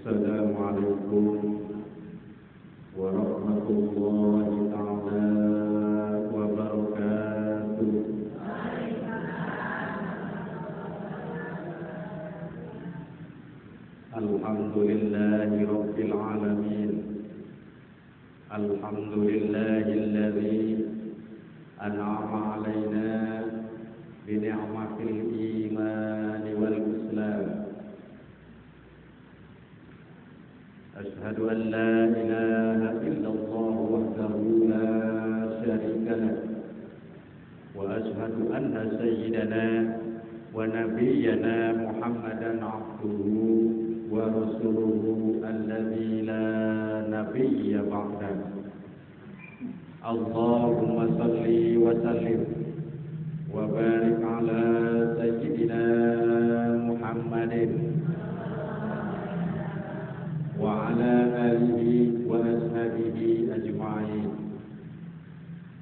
Assalamualaikum warahmatullahi ta'ala wabarakatuh. Alhamdulillahi rabbil alamin. Alhamdulillahilladzi an'ama 'alaina bi ni'matil iman wal islam. أشهد أن لا إله إلا الله وحده لا شريك له وأشهد أن سيدنا ونبينا محمدا عبده ورسوله الذي لا نبي بعده. اللهم صل وسلم وبارك على سيدنا محمد وعلى آله وأصحابه أجمعين.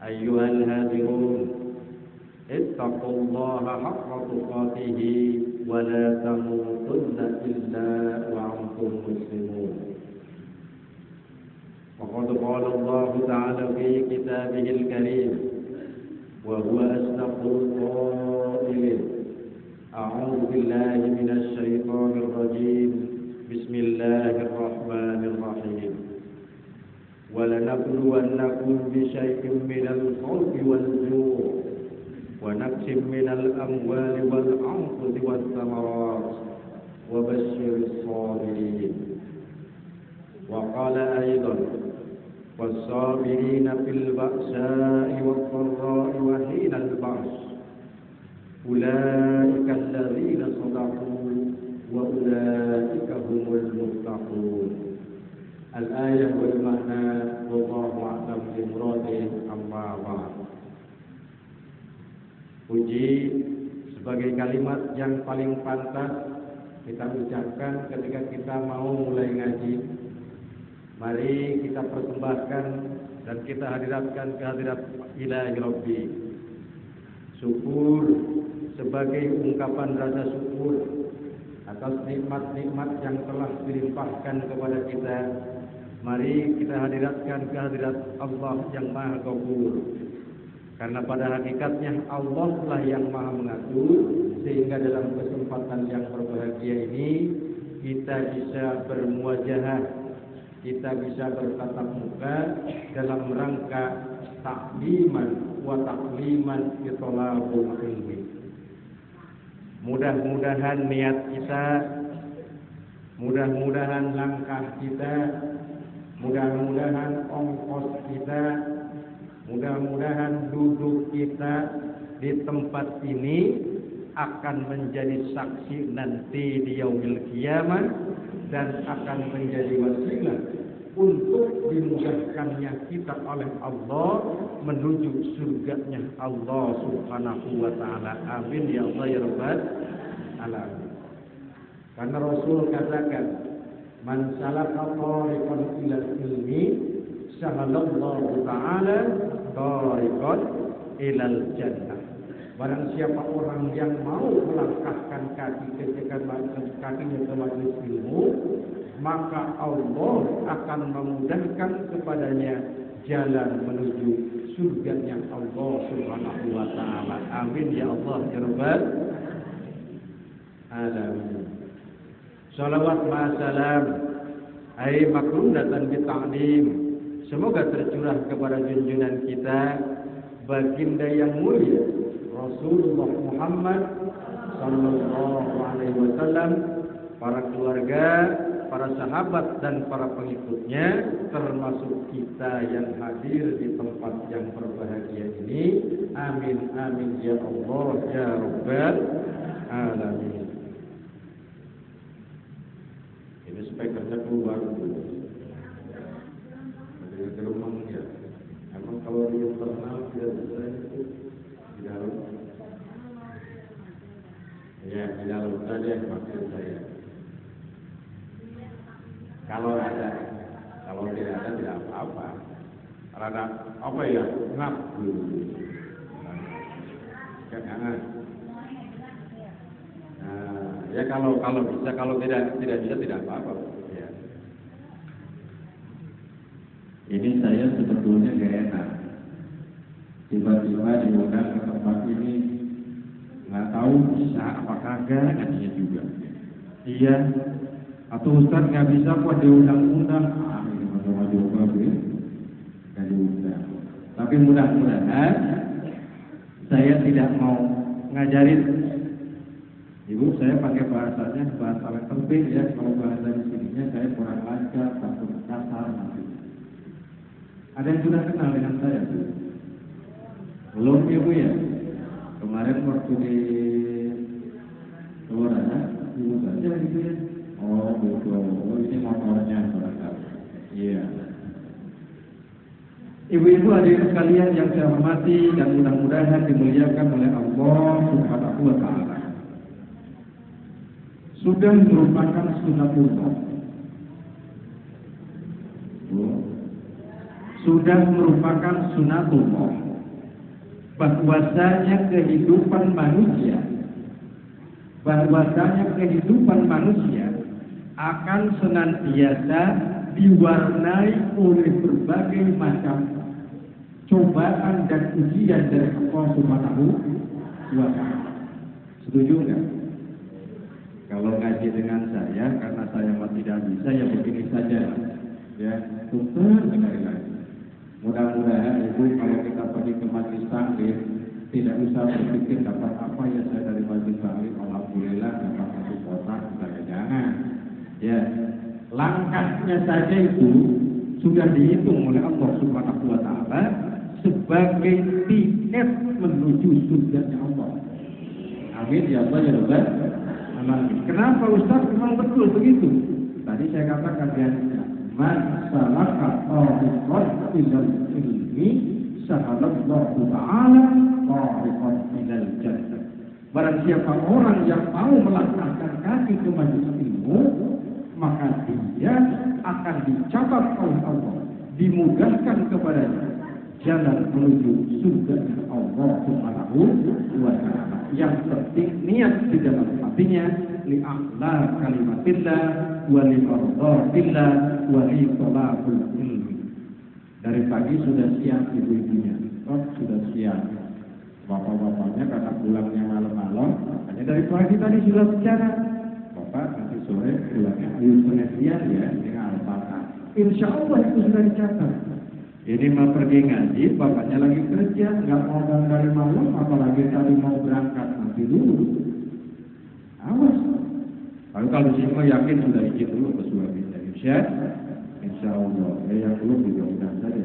أيها الهادرون، اتقوا الله حق تقاته ولا تموتن إلا وأنتم مسلمون. وقد قال الله تعالى في كتابه الكريم وهو أصدق القائلين: أعوذ بالله من الشيطان الرجيم. بسم الله الرحمن الرحيم. ولنبلونكم بشيء من الخوف والجوع ونقص من الأموال والأنفس والثمرات وبشر الصابرين. وقال أيضا: والصابرين في البأساء والضراء وحين البأس أولئك الذين صدقوا وأولئك هم المتقون. الآية والمعنى والله أعلم بمراده. أما بعد. Puji sebagai kalimat yang paling pantas kita ucapkan ketika kita mau mulai ngaji. Mari kita persembahkan dan kita hadiratkan kehadirat Ilahi Rabbi. Syukur sebagai ungkapan rasa syukur atas nikmat-nikmat yang telah dilimpahkan kepada kita. Mari kita hadiratkan kehadirat Allah yang Maha Ghafur. Karena pada hakikatnya Allah lah yang Maha mengatur, sehingga dalam kesempatan yang berbahagia ini kita bisa bermuajahah, kita bisa bertatap muka dalam rangka takliman wa takliman itolabul ilmi. Mudah-mudahan niat kita, mudah-mudahan langkah kita, mudah-mudahan ongkos kita, mudah-mudahan duduk kita di tempat ini akan menjadi saksi nanti di yaumil qiyamah dan akan menjadi wasilah untuk dimudahkannya kita oleh Allah menuju surganya Allah Subhanahu wa ta'ala. Amin ya Allah ya Rabbal alamin. Karena Rasul katakan, man salaka tariqan ila ilmi sahalallahu ta'ala tariqan ilal jannah. Barang siapa orang yang mau melangkahkan kakinya ke majelis ilmu, maka Allah akan memudahkan kepadanya jalan menuju surganya Allah Subhanahu wa ta'ala. Amin ya Allah ya Rabbal alamin. Salawat ma'asalam ay makrunatan bita'lim, semoga tercurah kepada junjungan kita baginda yang mulia Rasulullah Muhammad sallallahu alaihi wasallam, para keluarga, para sahabat dan para pengikutnya, termasuk kita yang hadir di tempat yang berbahagia ini. Amin amin ya Allah ya Rabbal alamin. Ini speakernya keluar dulu. Ada geremang ya. Emang kalau di internal tidak bisa itu di dalam. Ya di dalam saja maksud saya. Kalau ada, kalau tidak ada tidak apa-apa. Kalau ada apa ya, ngap dulu. Jangan. Nah, ya kalau bisa, kalau tidak bisa tidak apa-apa. Ya. Ini saya sebetulnya gak enak. Tiba-tiba diundang ke tempat ini, nggak tahu bisa apa kagak, katanya juga. Iya, atau Ustaz nggak bisa kok diundang-undang. Ini maju-maju bagus, nggak diundang. Tapi mudah-mudahan saya tidak mau ngajarin. Ibu, saya pakai bahasanya bahasa yang penting ya. Kalau bahasa di sininya saya kurang lancar, takut kasar nanti. Ada yang sudah kenal dengan saya tuh? Belum ibu ya? Kemarin waktu di Kelurahan, ibu saja gitu ya. Oh gitu, oh ini motornya barangkali. Iya. Ibu-ibu hadirin sekalian yang saya hormati dan mudah-mudahan dimuliakan oleh Allah Subhanahu wa taala. Sudah merupakan sunatullah. Sudah merupakan sunatullah. Bahwasanya kehidupan manusia akan senantiasa diwarnai oleh berbagai macam cobaan dan ujian dari Allah Subhanahu wa taala. Setuju enggak? Kalau ngaji dengan saya, karena saya masih tidak bisa, ya begini saja. Ya, putar dengar lagi. Mudah-mudahan ibu kalau kita pergi ke majelis taklim tidak usah berpikir dapat apa ya saya dari majelis taklim. Alhamdulillah dapat satu kotak, saya jangan. Ya, langkahnya saja itu sudah dihitung oleh Allah Subhanahu wa taala sebagai tiket menuju surganya Allah. Amin ya Allah ya Rabbal alamin. Kenapa Ustaz? Memang betul begitu. Tadi saya katakan ya, man salaka tariqan ilal ilmi sahalallahu ta'ala tariqan ilal jannah. Barang siapa orang yang mau melangkahkan kaki ke majelis ilmu, maka dia akan dicatat oleh Allah, dimudahkan kepadanya jalan menuju surga Allah Subhanahu wa taala. Yang penting niat di dalam hatinya li a'la kalimatillah wa li mardhatillah wa li talabul ilmi. Dari pagi sudah siap ibu-ibunya. Oh, sudah siap. Bapak-bapaknya karena pulangnya malam-malam, makanya dari pagi tadi sudah bicara. Bapak nanti sore pulangnya ayo pengajian ya dengan Al-Fatihah. Insya Allah itu sudah dicatat. Ini mau pergi ngaji, bapaknya lagi kerja, nggak mau dari malam, apalagi tadi mau berangkat nanti dulu. Awas. Lalu kalau semua yakin sudah izin dulu ke suaminya, insya Allah. Yang belum juga mudah saja.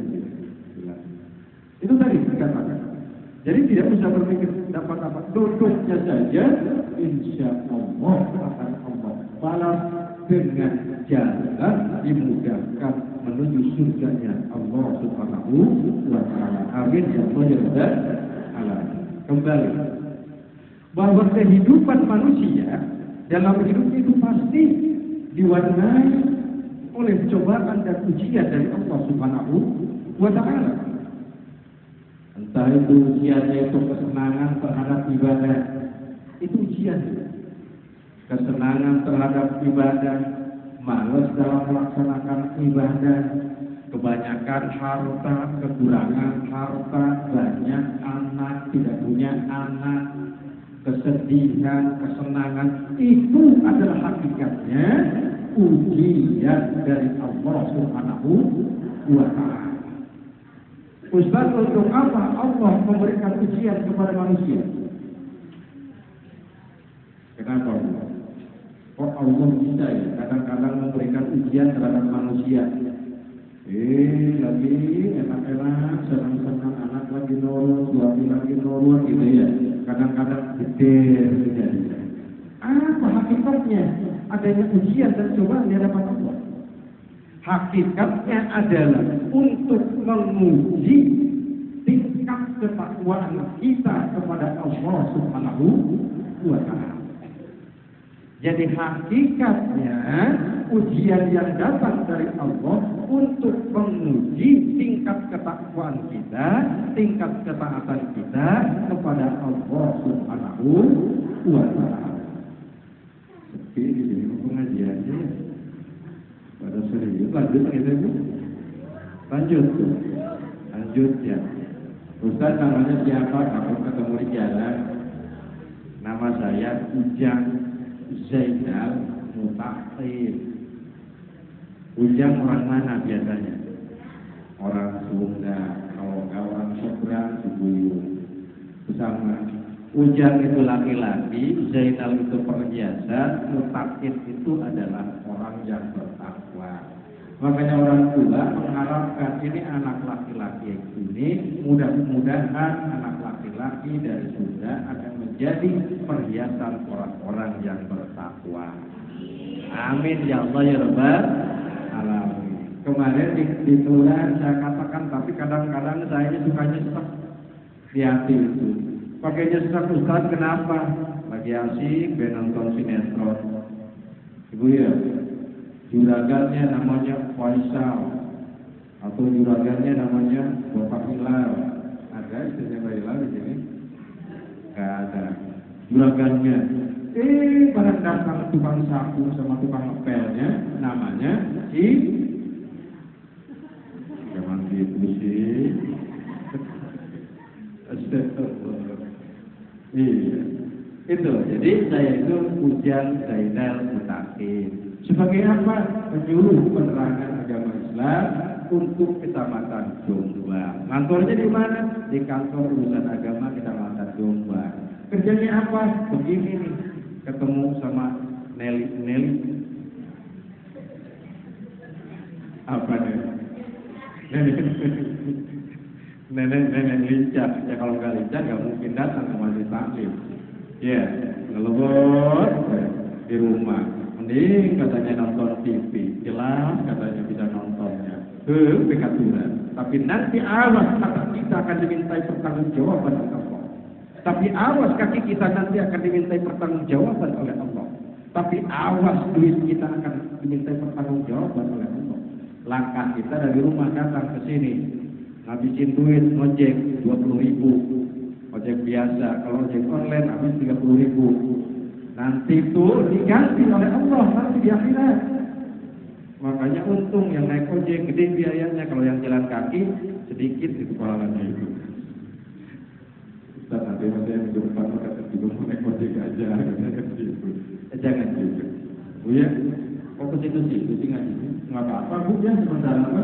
Itu tadi dikatakan. Jadi tidak usah berpikir dapat apa, duduknya saja, insya Allah akan Allah balas dengan jalan dimudahkan menuju surganya Allah Subhanahu wa taala. Amin ya Allah. Kembali bahwa kehidupan manusia dalam hidup itu pasti diwarnai oleh cobaan dan ujian dari Allah Subhanahu wa taala. Entah itu ujiannya itu kesenangan terhadap ibadah, itu ujian. Kesenangan terhadap ibadah, malas dalam melaksanakan ibadah, kebanyakan harta, kekurangan harta, banyak anak, tidak punya anak, kesedihan, kesenangan, itu adalah hakikatnya ujian dari Allah Subhanahu wa taala. Ustaz, untuk apa Allah memberikan ujian kepada manusia? Kenapa? Kok Allah bisa ya kadang-kadang memberikan ujian terhadap manusia? Lagi enak-enak, senang-senang, anak lagi nurut, suami lagi nurut gitu ya. Kadang-kadang gede terjadi. Apa hakikatnya adanya ujian dan cobaan di hadapan Allah? Hakikatnya adalah untuk menguji tingkat ketakwaan kita kepada Allah Subhanahu wa taala. Jadi hakikatnya ujian yang datang dari Allah untuk menguji tingkat ketakwaan kita, tingkat ketaatan kita kepada Allah Subhanahu wa taala. Seperti di sini pengajiannya pada serius lanjut kita Bu. Lanjut ya. Ustaz namanya siapa? Aku ketemu di jalan. Nama saya Ujang Zainal Mutakhir. Ujang orang mana biasanya? Orang Sunda. Kalau orang seberang Cibuyut. Bersama. Ujang itu laki-laki, Zainal itu perhiasan, Mutakhir itu adalah orang yang bertakwa. Makanya orang tua mengharapkan ini anak laki-laki ini mudah-mudahan anak laki-laki dari Sunda akan menjadi perhiasan orang-orang yang bertakwa. Amin ya Allah ya Rabbal alamin. Kemarin di kelurahan saya katakan, tapi kadang-kadang saya suka nyesek di hati itu. Pakai nyesek Ustaz, kenapa? Lagi asik nonton sinetron. Ibu ya. Juragannya namanya Faisal atau juragannya namanya Bapak Hilal. Ada istrinya Bapak Hilal di sini? Gak ada. Juragannya pada datang tukang sapu sama tukang ngepelnya namanya si jangan gitu sih. Iya. Itu. Jadi saya itu Ujang Zainal Mutakhir. Sebagai apa? Penyuluh penerangan agama Islam untuk Kecamatan Jombang. Kantornya di mana? Di kantor urusan agama Kecamatan Jombang. Kerjanya apa? Begini nih, ketemu sama Nelly. Apa nih? Nenek lincah. Ya kalau nggak lincah nggak mungkin datang ke majelis taklim. Ya, ngelebur di rumah. Mending katanya nonton TV, jelas katanya bisa nontonnya. Bekaturan. Tapi nanti awas kata kita akan dimintai pertanggungjawaban oleh Allah. Tapi awas kaki kita nanti akan dimintai pertanggungjawaban oleh Allah. Tapi awas duit kita akan dimintai pertanggungjawaban oleh Allah. Langkah kita dari rumah datang ke sini, ngabisin duit ngojek 20.000, ojek biasa. Kalau ojek online habis 30.000. Nanti itu diganti oleh Allah nanti di akhirat. Makanya untung yang naik ojek gede biayanya, kalau yang jalan kaki sedikit itu pahalanya itu. Ustaz nanti saya minggu depan kata juga mau naik ojek aja. Jangan gitu. Bu ya, kok ke situ ngaji? Nggak apa-apa Bu ya, sebentar apa?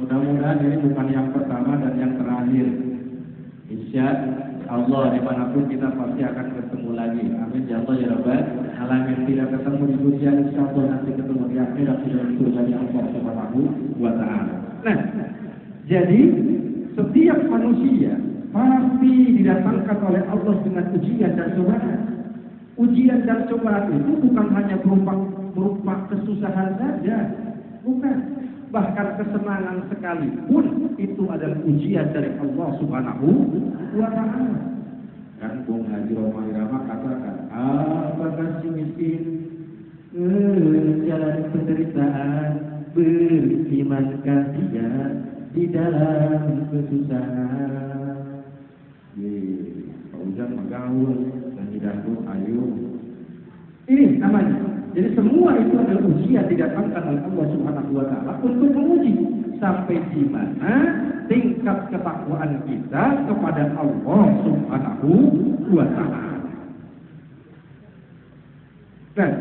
Mudah-mudahan ini bukan yang pertama dan yang terakhir. Insya Allah dimanapun kita pasti akan ketemu lagi. Amin ya Allah ya Rabbal alamin. Tidak ketemu di dunia, insya Allah nanti ketemu di akhirat dengan surga Allah Subhanahu wa taala. Nah, jadi setiap manusia pasti didatangkan oleh Allah dengan ujian dan cobaan. Ujian dan cobaan itu bukan hanya berupa kesusahan saja, bukan. Bahkan kesenangan sekalipun itu adalah ujian dari Allah Subhanahu wa taala. Kan Bung Haji Roma Irama katakan, apakah si miskin menjalani penderitaan, berimankah dia di dalam kesusahan? Pak Ujang menggaul dan didangdut ayu. Ini namanya. Jadi semua itu adalah ujian didatangkan oleh Allah Subhanahu wa taala untuk menguji sampai di mana tingkat ketakwaan kita kepada Allah Subhanahu wa taala. Dan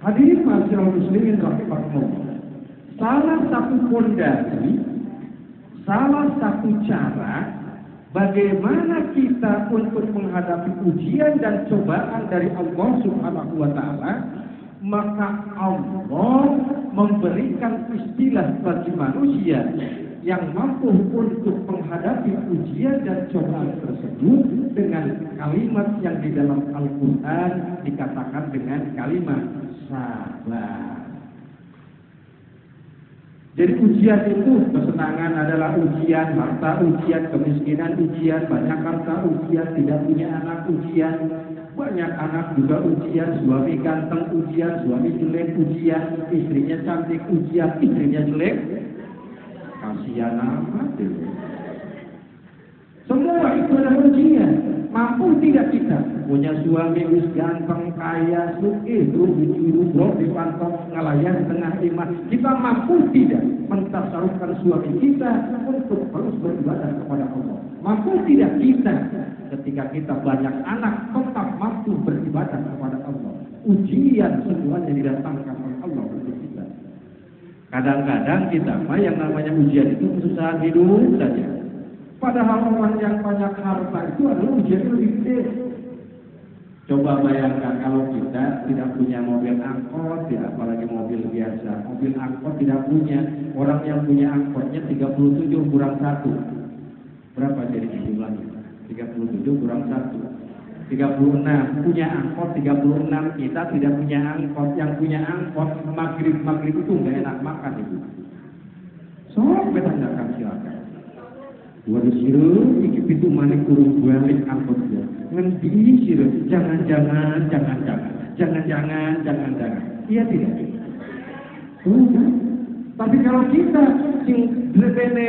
hadirin ma'asyiral muslimin rahimakumullah. Salah satu pondasi, salah satu cara bagaimana kita untuk menghadapi ujian dan cobaan dari Allah Subhanahu wa taala, maka Allah memberikan istilah bagi manusia yang mampu untuk menghadapi ujian dan cobaan tersebut dengan kalimat yang di dalam Al-Quran dikatakan dengan kalimat sabar. Jadi ujian itu kesenangan adalah ujian, harta ujian, kemiskinan ujian, banyak harta ujian, tidak punya anak ujian, banyak anak juga ujian, suami ganteng ujian, suami jelek ujian, istrinya cantik ujian, istrinya jelek, kasihan amat deh. Semua itu adalah ujian. mampu tidak kita punya suami wis ganteng, kaya, sugih, bro di pantong ngalayan tengah iman. Kita mampu tidak mentasarufkan suami kita untuk terus beribadah kepada Allah? Mampu tidak kita ketika kita banyak anak tetap mampu beribadah kepada Allah? Ujian semuanya didatangkan oleh Allah untuk kita. Kadang-kadang kita yang namanya ujian itu kesusahan hidup saja. Padahal orang yang banyak harta itu adalah ujian yang lebih gede. Coba bayangkan kalau kita tidak punya mobil angkot, tidak apalagi mobil biasa. Mobil angkot tidak punya. Orang yang punya angkotnya 37 kurang 1. Berapa jadi jumlahnya? 37 kurang 1. 36. Punya angkot 36. Kita tidak punya angkot. Yang punya angkot maghrib itu nggak enak makan itu. Sampai tanyakan silakan. Waduh siru, iki pintu manik kurung balik angkotnya. Ngendi siru, jangan. Iya tidak? Tapi kalau kita sing drebene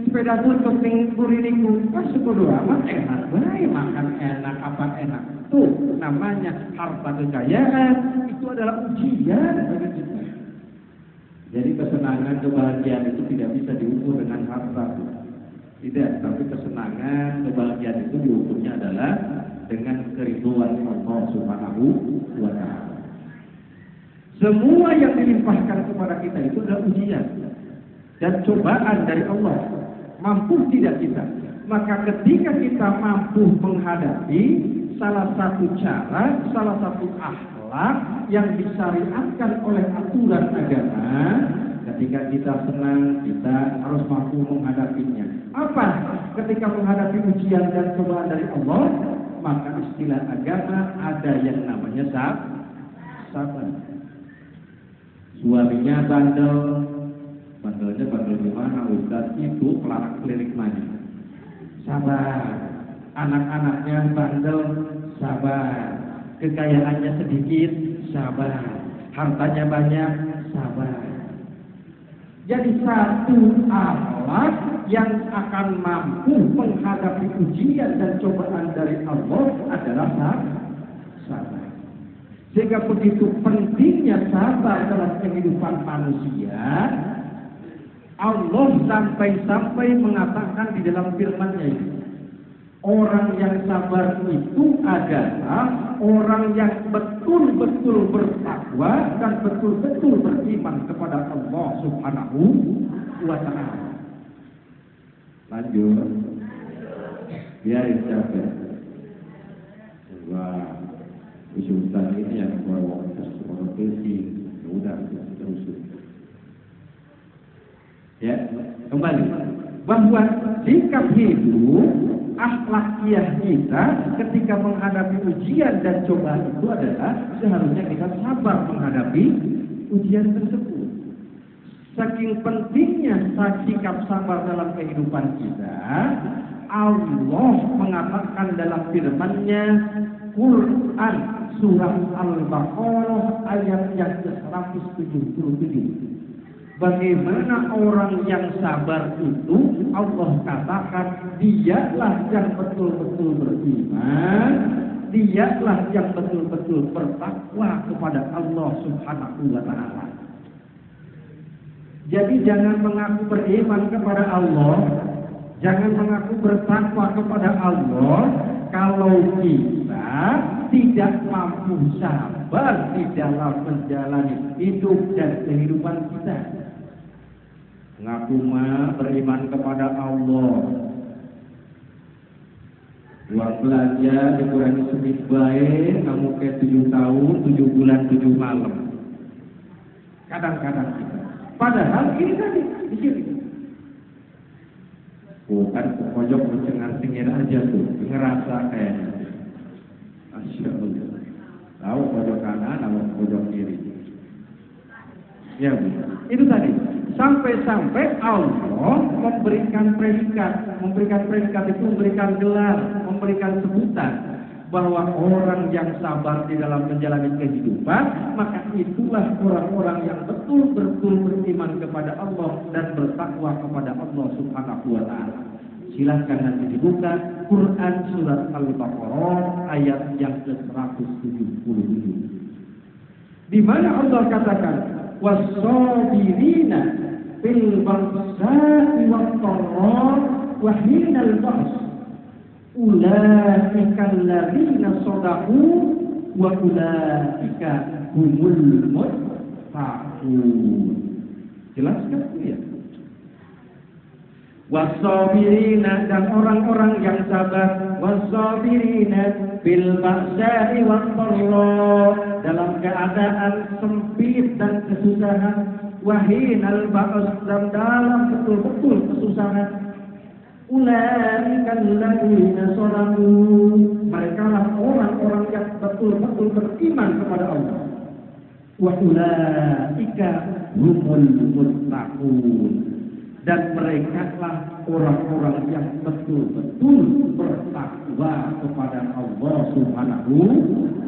sepeda motor sing kuriniku, pas sebodo amat enak, baik makan enak, apa enak. Tuh namanya harta kekayaan, itu adalah ujian bagi kita. Jadi kesenangan, kebahagiaan itu tidak bisa diukur dengan harta. Tidak, tapi kesenangan, kebahagiaan itu diukurnya adalah dengan keridhaan Allah Subhanahu wa Ta'ala. Semua yang dilimpahkan kepada kita itu adalah ujian dan cobaan dari Allah. Mampu tidak kita? Maka ketika kita mampu menghadapi salah satu cara, salah satu akhlak yang disyariatkan oleh aturan agama, ketika kita senang, kita harus mampu menghadapinya. Apa? Ketika menghadapi ujian dan cobaan dari Allah, maka istilah agama ada yang namanya sabar. Suaminya bandelnya bandel gimana? Ustaz itu pelarak-pelirik mana? Sabar. Anak-anaknya bandel, sabar. Kekayaannya sedikit, sabar. Hartanya banyak, sabar. Jadi satu akhlak yang akan mampu menghadapi ujian dan cobaan dari Allah adalah sabar. Sehingga begitu pentingnya sabar dalam kehidupan manusia, Allah sampai-sampai mengatakan di dalam firman-Nya itu, orang yang sabar itu adalah orang yang betul-betul bertakwa dan betul-betul beriman kepada Allah Subhanahu wa Ta'ala. Lanjut. Biarin capek. Wah, usultan ini yang bawa orang kecil. Udah terus. Ya, kembali bahwa sikap hidup akhlakiah kita ketika menghadapi ujian dan cobaan itu adalah seharusnya kita sabar menghadapi ujian tersebut. Saking pentingnya sikap sabar dalam kehidupan kita, Allah mengatakan dalam firman-Nya Quran surah Al-Baqarah ayat yang ke-177. Bagaimana orang yang sabar itu Allah katakan dialah yang betul-betul beriman, dialah yang betul-betul bertakwa kepada Allah Subhanahu wa Ta'ala. Jadi jangan mengaku beriman kepada Allah, jangan mengaku bertakwa kepada Allah kalau kita tidak mampu sabar di dalam menjalani hidup dan kehidupan kita. Ngaku mah beriman kepada Allah, uang belanja dikurangi semit baik, kamu ke 7 tahun, 7 bulan, 7 malam. Kadang-kadang kita. Padahal ini tadi di sini. Bukan pojok mencengar-cengir aja tuh, ngerasa kayaknya. Masya Allah. Tahu pojok kanan, tahu pojok kiri. Ya, Bu. Itu tadi. Sampai-sampai Allah memberikan predikat itu memberikan gelar, memberikan sebutan bahwa orang yang sabar di dalam menjalani kehidupan, maka itulah orang-orang yang betul-betul beriman kepada Allah dan bertakwa kepada Allah Subhanahu wa Ta'ala. Silahkan nanti dibuka Quran surat Al-Baqarah ayat yang ke-177. Di mana Allah katakan was-sabirina fil ba'sa'i wat-dharra wa hinal ba's ulaika alladziina shadaqu wa ulaika humul muttaqun. Jelas kan ya? Wasabirina, dan orang-orang yang sabar, wasabirina bil ba'sa'i wat-dharra, dalam keadaan sempit dan kesusahan, wahinal ba's, dan dalam betul-betul kesusahan. Ulaika alladziina shadaqu, mereka lah orang-orang yang betul-betul beriman kepada Allah. Wa ulaika humul muttaqun, dan mereka lah orang-orang yang betul-betul bertakwa kepada Allah Subhanahu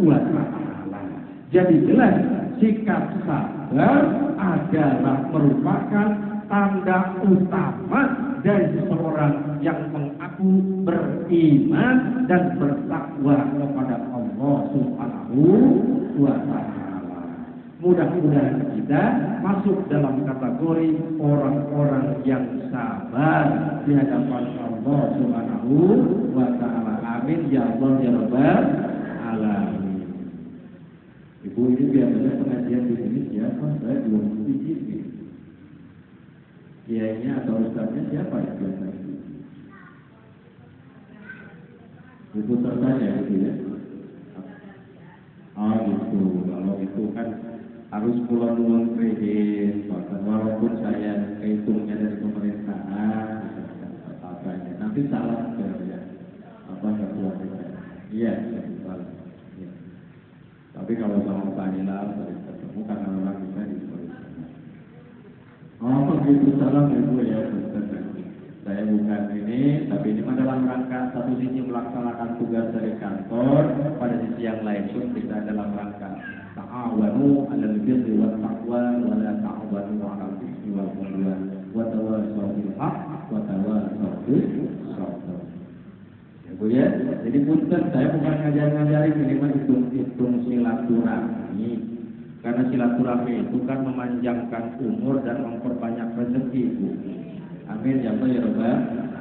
wa Ta'ala. Jadi jelas sikap sabar adalah merupakan tanda utama dari seseorang yang mengaku beriman dan bertakwa kepada Allah Subhanahu wa Ta'ala. Mudah-mudahan kita masuk dalam kategori orang-orang yang sabar di hadapan Allah Subhanahu wa Ta'ala. Amin ya Allah ya Rabbal alamin. Ibu ini biasanya pengajian di sini siapa? Saya belum di sini. Kiainya atau ustaznya siapa ya biasanya? Ibu tertanya gitu ya. Oh gitu. Kalau itu kan harus pulang kredit, walaupun saya kehitungnya dari pemerintahan, katanya nanti salah ya, apa ketua iya, salah. Ya. Tapi kalau sama Pak Nila sering ketemu karena orang kita di pemerintahan. Oh begitu, salam ibu ya, saya bukan ini, tapi ini dalam rangka satu sisi melaksanakan tugas dari kantor, pada sisi yang lain pun kita dalam rangka ta'awanu 'alal birri wat taqwa wa la ta'awanu 'alal itsmi wal 'udwan wa tawassaw bil haqq wa tawassaw bis sabr. Ya Bu ya, jadi punten saya bukan ngajarin ini mah hitung silaturahmi. Karena silaturahmi itu kan memanjangkan umur dan memperbanyak rezeki, Bu. Amin ya Allah ya Rabbal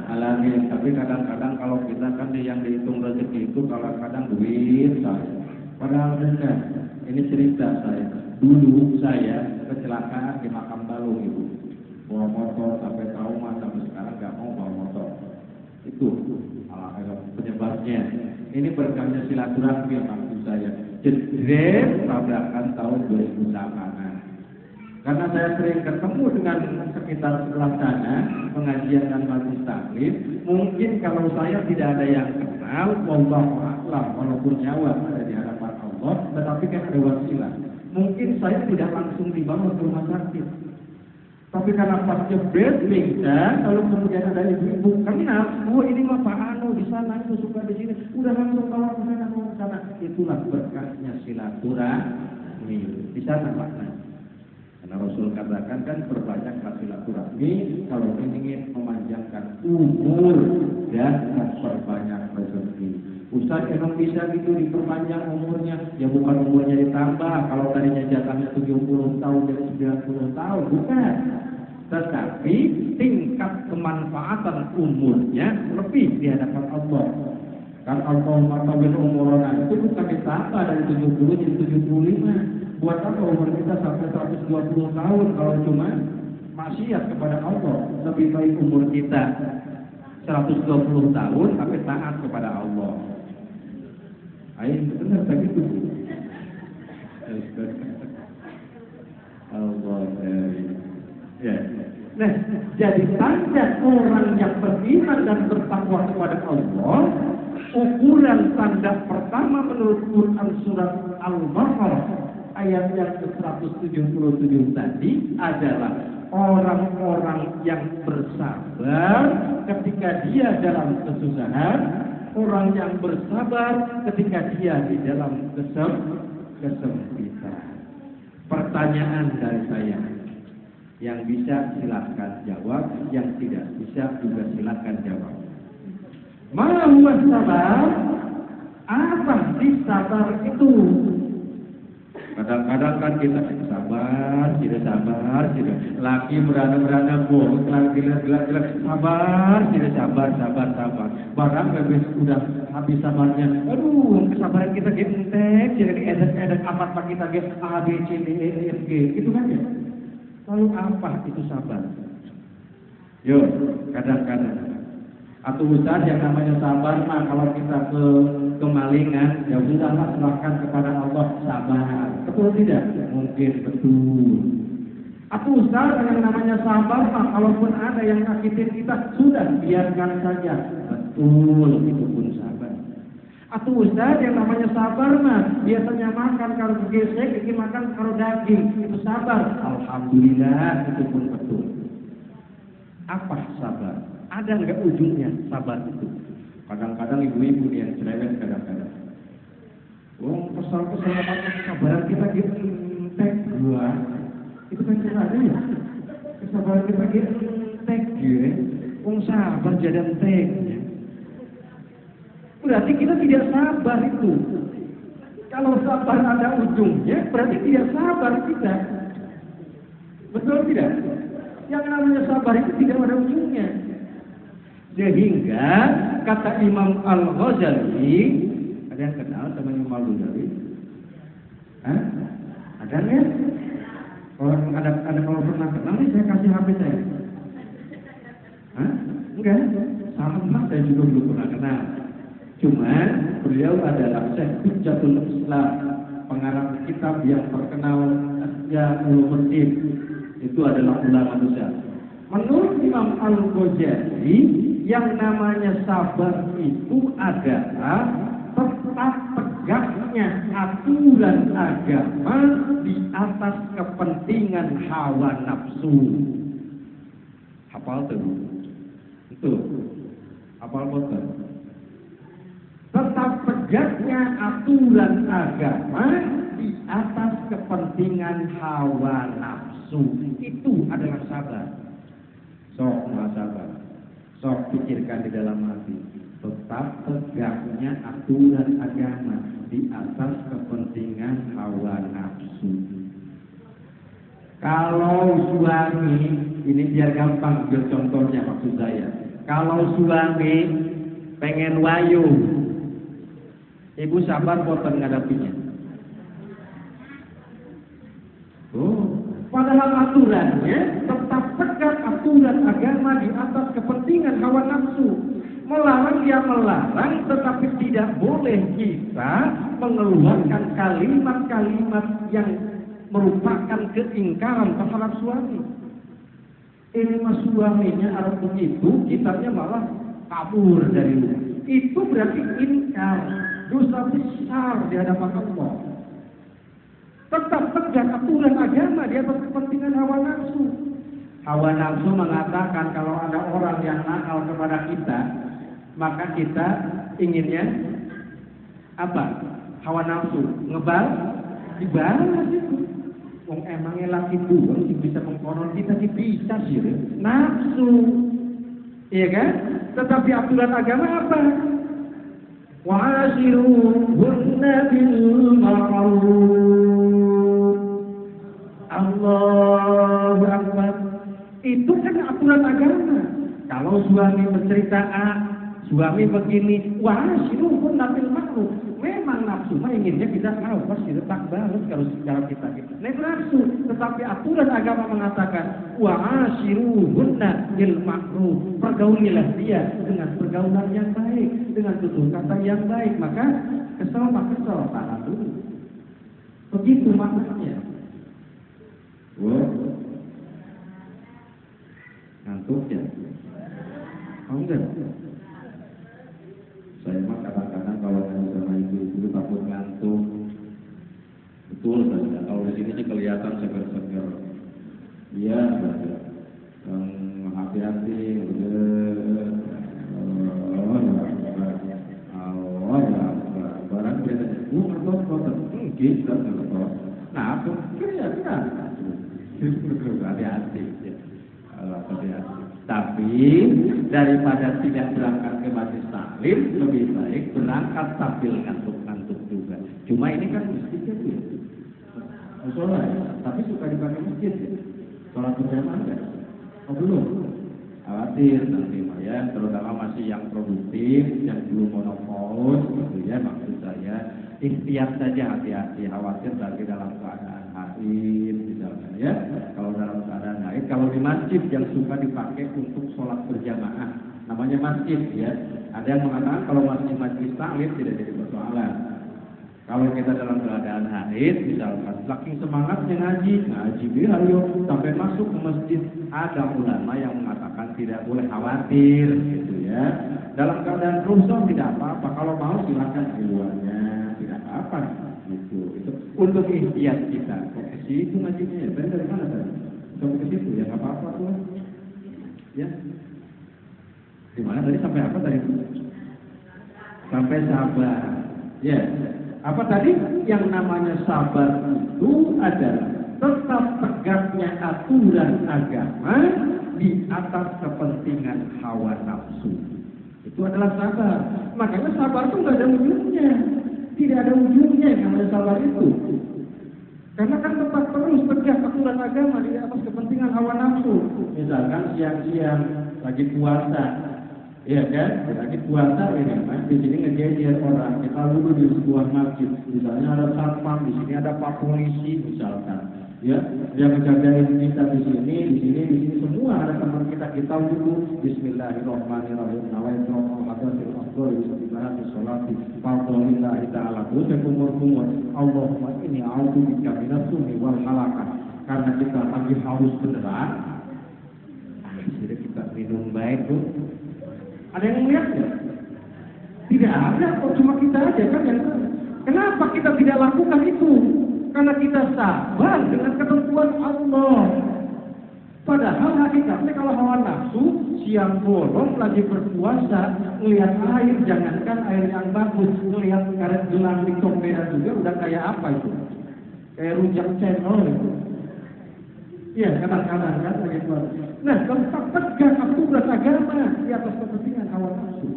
alamin. Tapi kadang-kadang kalau kita kan yang dihitung rezeki itu kadang-kadang duit saya. Padahal benar. Ini cerita saya. Dulu saya kecelakaan di Makam Balung Ibu. Bawa motor sampai trauma, sampai sekarang nggak mau bawa motor. Itu penyebabnya. Ini berkahnya silaturahmi maksud saya. Jedret tabrakan tahun 2008. Karena saya sering ketemu dengan sekitar sebelah sana, pengajian dan majelis taklim, mungkin kalau saya tidak ada yang kenal, wallahu a'lam, walaupun nyawa ada di hadapan Allah, tetapi kan ada wasilah. Mungkin saya tidak langsung dibawa ke rumah sakit. Tapi karena pas jebret pingsan, lalu kemudian ada ibu-ibu kenal, oh ini mah Pak Anu di sana itu suka di sini, udah langsung bawa ke sana. Itulah berkahnya silaturahmi. Di sana maknanya. Karena Rasul katakan kan perbanyak silaturahmi kalau ingin memanjangkan umur dan memperbanyak rezeki. Ustaz emang bisa gitu diperpanjang umurnya? Ya bukan umurnya ditambah. Kalau tadinya jatahnya 70 tahun jadi 90 tahun, bukan. Tetapi tingkat kemanfaatan umurnya lebih di hadapan Allah. Kan Allah matabir umurona itu bukan ditambah dari 70 jadi 75. Buat apa umur kita sampai 120 tahun kalau cuma maksiat kepada Allah? Lebih baik umur kita 120 tahun tapi taat kepada Allah. Ayo benar begitu. Allah ya. Nah, jadi tanda orang yang beriman dan bertakwa kepada Allah, ukuran tanda pertama menurut Quran surat Al-Baqarah ayat yang ke-177 tadi adalah orang-orang yang bersabar ketika dia dalam kesusahan, orang yang bersabar ketika dia di dalam kesempitan. Pertanyaan dari saya, yang bisa silakan jawab, yang tidak bisa juga silakan jawab. Ma huwa sabar? Apa sih sabar itu? Kadang-kadang kan kita sabar, tidak sabar, tidak. Laki berada bohong, laki gelap, sabar, tidak sabar. Barang habis udah habis sabarnya, aduh, kesabaran kita gentek, jadi edek apa kita A B C D E F G, itu kan ya. Lalu apa itu sabar? Yo, kadang-kadang. Atau Ustaz yang namanya sabar mah kalau kita kemalingan, ya sudahlah serahkan kepada Allah, sabar. Betul tidak? Mungkin betul. Atau Ustaz yang namanya sabar mah kalaupun ada yang nyakitin kita, sudah biarkan saja. Betul, itu pun sabar. Atau Ustaz yang namanya sabar mah biasanya makan kalau gesek, ini makan kalau daging, itu sabar. Alhamdulillah, itu pun betul. Apa sabar? Ada nggak ujungnya sabar itu? Kadang-kadang ibu-ibu yang cerewet kadang-kadang. Kesal-kesal kesabaran kita entek gua. Itu kan ada ya. Kesabaran kita entek ya. Sabar jadi entek. Berarti kita tidak sabar itu. Kalau sabar ada ujungnya, berarti tidak sabar kita. Betul tidak? Yang namanya sabar itu tidak ada ujungnya. Sehingga kata Imam Al-Ghazali, ada yang kenal sama Imam Al-Ghazali? Hah? Ada ya? Kalau pernah kenal nih saya kasih HP saya. Hah? Enggak. Sama saya juga belum pernah kenal. Cuman beliau adalah Syekh Hujjatul Islam, pengarang kitab yang terkenal ya Ulumuddin. Itu adalah ulama besar. Menurut Imam Al-Ghazali, yang namanya sabar itu adalah tetap tegaknya aturan agama di atas kepentingan hawa nafsu. Hafal tuh? Itu. Hafal betul. Tetap tegaknya aturan agama di atas kepentingan hawa nafsu. Itu adalah sabar. Sok sabar. Sok pikirkan di dalam hati. Tetap tegaknya aturan agama di atas kepentingan hawa nafsu. Kalau suami, ini biar gampang biar contohnya maksud saya. Kalau suami pengen wayu, ibu sabar boten ngadapinya. Padahal aturannya tetap tegak aturan agama di atas kepentingan hawa nafsu. Melarang ya melarang, tetapi tidak boleh kita mengeluarkan kalimat-kalimat yang merupakan keingkaran terhadap suami. Ini mas suaminya harus begitu, kitanya malah kabur dari rumah. Itu berarti ingkar, dosa besar di hadapan Allah. Tetap tegak aturan agama di atas kepentingan hawa nafsu. Hawa nafsu mengatakan kalau ada orang yang nakal kepada kita, maka kita inginnya apa? Hawa nafsu dibalas itu. Wong emangnya laki buang sih bisa mengkonon kita sih bisa sih nafsu, iya kan? Tetapi aturan agama apa? Wa'ashiruhunna bil ma'ruf. Allahu Akbar. Itu kan aturan agama. Kalau suami bercerita suami begini, wa'ashiruhunna bil ma'ruf. Memang nafsu mah inginnya kita pasti tak balas kalau secara kita gitu. Nafsu, tetapi aturan agama mengatakan wa'ashiruhunna bil ma'ruf. Pergaulilah dia dengan pergaulan yang baik, dengan tutur kata yang baik. Maka kesel tahan dulu. Begitu maknanya. Ngantuk ya? Oh enggak. Saya mah kadang-kadang kalau sama ibu takut ngantuk. Betul saja. Kalau di sini sih kelihatan seger-seger. Iya saja. Hati-hati. Barang biasanya. Ngantuk. Gitu ngantuk. Nah, aku kira-kira. Hati-hati. Hati-hati. Tapi daripada tidak berangkat ke majlis taklim, taklim lebih baik berangkat sambil ngantuk-ngantuk juga. Cuma ini kan masjidnya tuh ya, musola ya, tapi suka dipakai masjid ya. Sholat berjamaah enggak? Oh belum? Khawatir nanti ya, terutama masih yang produktif, yang belum monopause, gitu ya maksud saya. Ikhtiar saja, hati-hati, khawatir lagi dalam keadaan haid misalnya ya. Kalau dalam keadaan haid, kalau di masjid yang suka dipakai untuk sholat berjamaah, namanya masjid ya. Ada yang mengatakan kalau masjid taklim tidak jadi persoalan. Kalau kita dalam keadaan haid, misalkan saking semangatnya ngaji biar yuk sampai masuk ke masjid, ada ulama yang mengatakan tidak boleh khawatir, gitu ya. Dalam keadaan rusuh tidak apa-apa, kalau mau silakan di luarnya, tidak apa-apa, gitu. Itu untuk ikhtiar kita. Kok ke situ ngajinya? Tadi dari mana tadi? Sampai ke situ ya, nggak apa-apa tuh. Ya. Di mana tadi sampai apa tadi? Sampai sabar. Ya. Apa tadi? Yang namanya sabar itu adalah tetap tegaknya aturan agama di atas kepentingan hawa nafsu. Itu adalah sabar. Makanya sabar itu nggak ada ujungnya. Tidak ada ujungnya yang namanya sabar itu. Karena kan tetap terus tegak aturan agama di atas kepentingan hawa nafsu. Misalkan siang-siang lagi puasa, iya kan? Lagi puasa ini, kan? Di sini ngejejer orang. Kita dulu di sebuah masjid, misalnya ada satpam, di sini ada pak polisi, misalkan, ya, yang ngejagain kita di sini semua ada teman kita dulu. Bismillahirrahmanirrahim. Nawaitu hadatsal afdal bismillahirrahmanirrahim. Sholati fardholillahi ta'ala. Terus kumur. Allahumma inni a'udzubika minas summi wal halakah. Karena kita lagi haus beneran, akhirnya kita minum baik tuh. Ada yang melihat ya? Tidak ada, kok cuma kita aja kan yang tahu. Kenapa kita tidak lakukan itu? Karena kita sabar dengan ketentuan Allah. Padahal hakikatnya kalau hawa nafsu, siang bolong lagi berpuasa, melihat air, jangankan air yang bagus, melihat karet gelang di merah juga udah kayak apa itu? Kayak rujak cendol itu. Iya, kadang-kadang kan begitu. Nah, tetap tegak aturan agama di atas kepentingan hawa nafsu.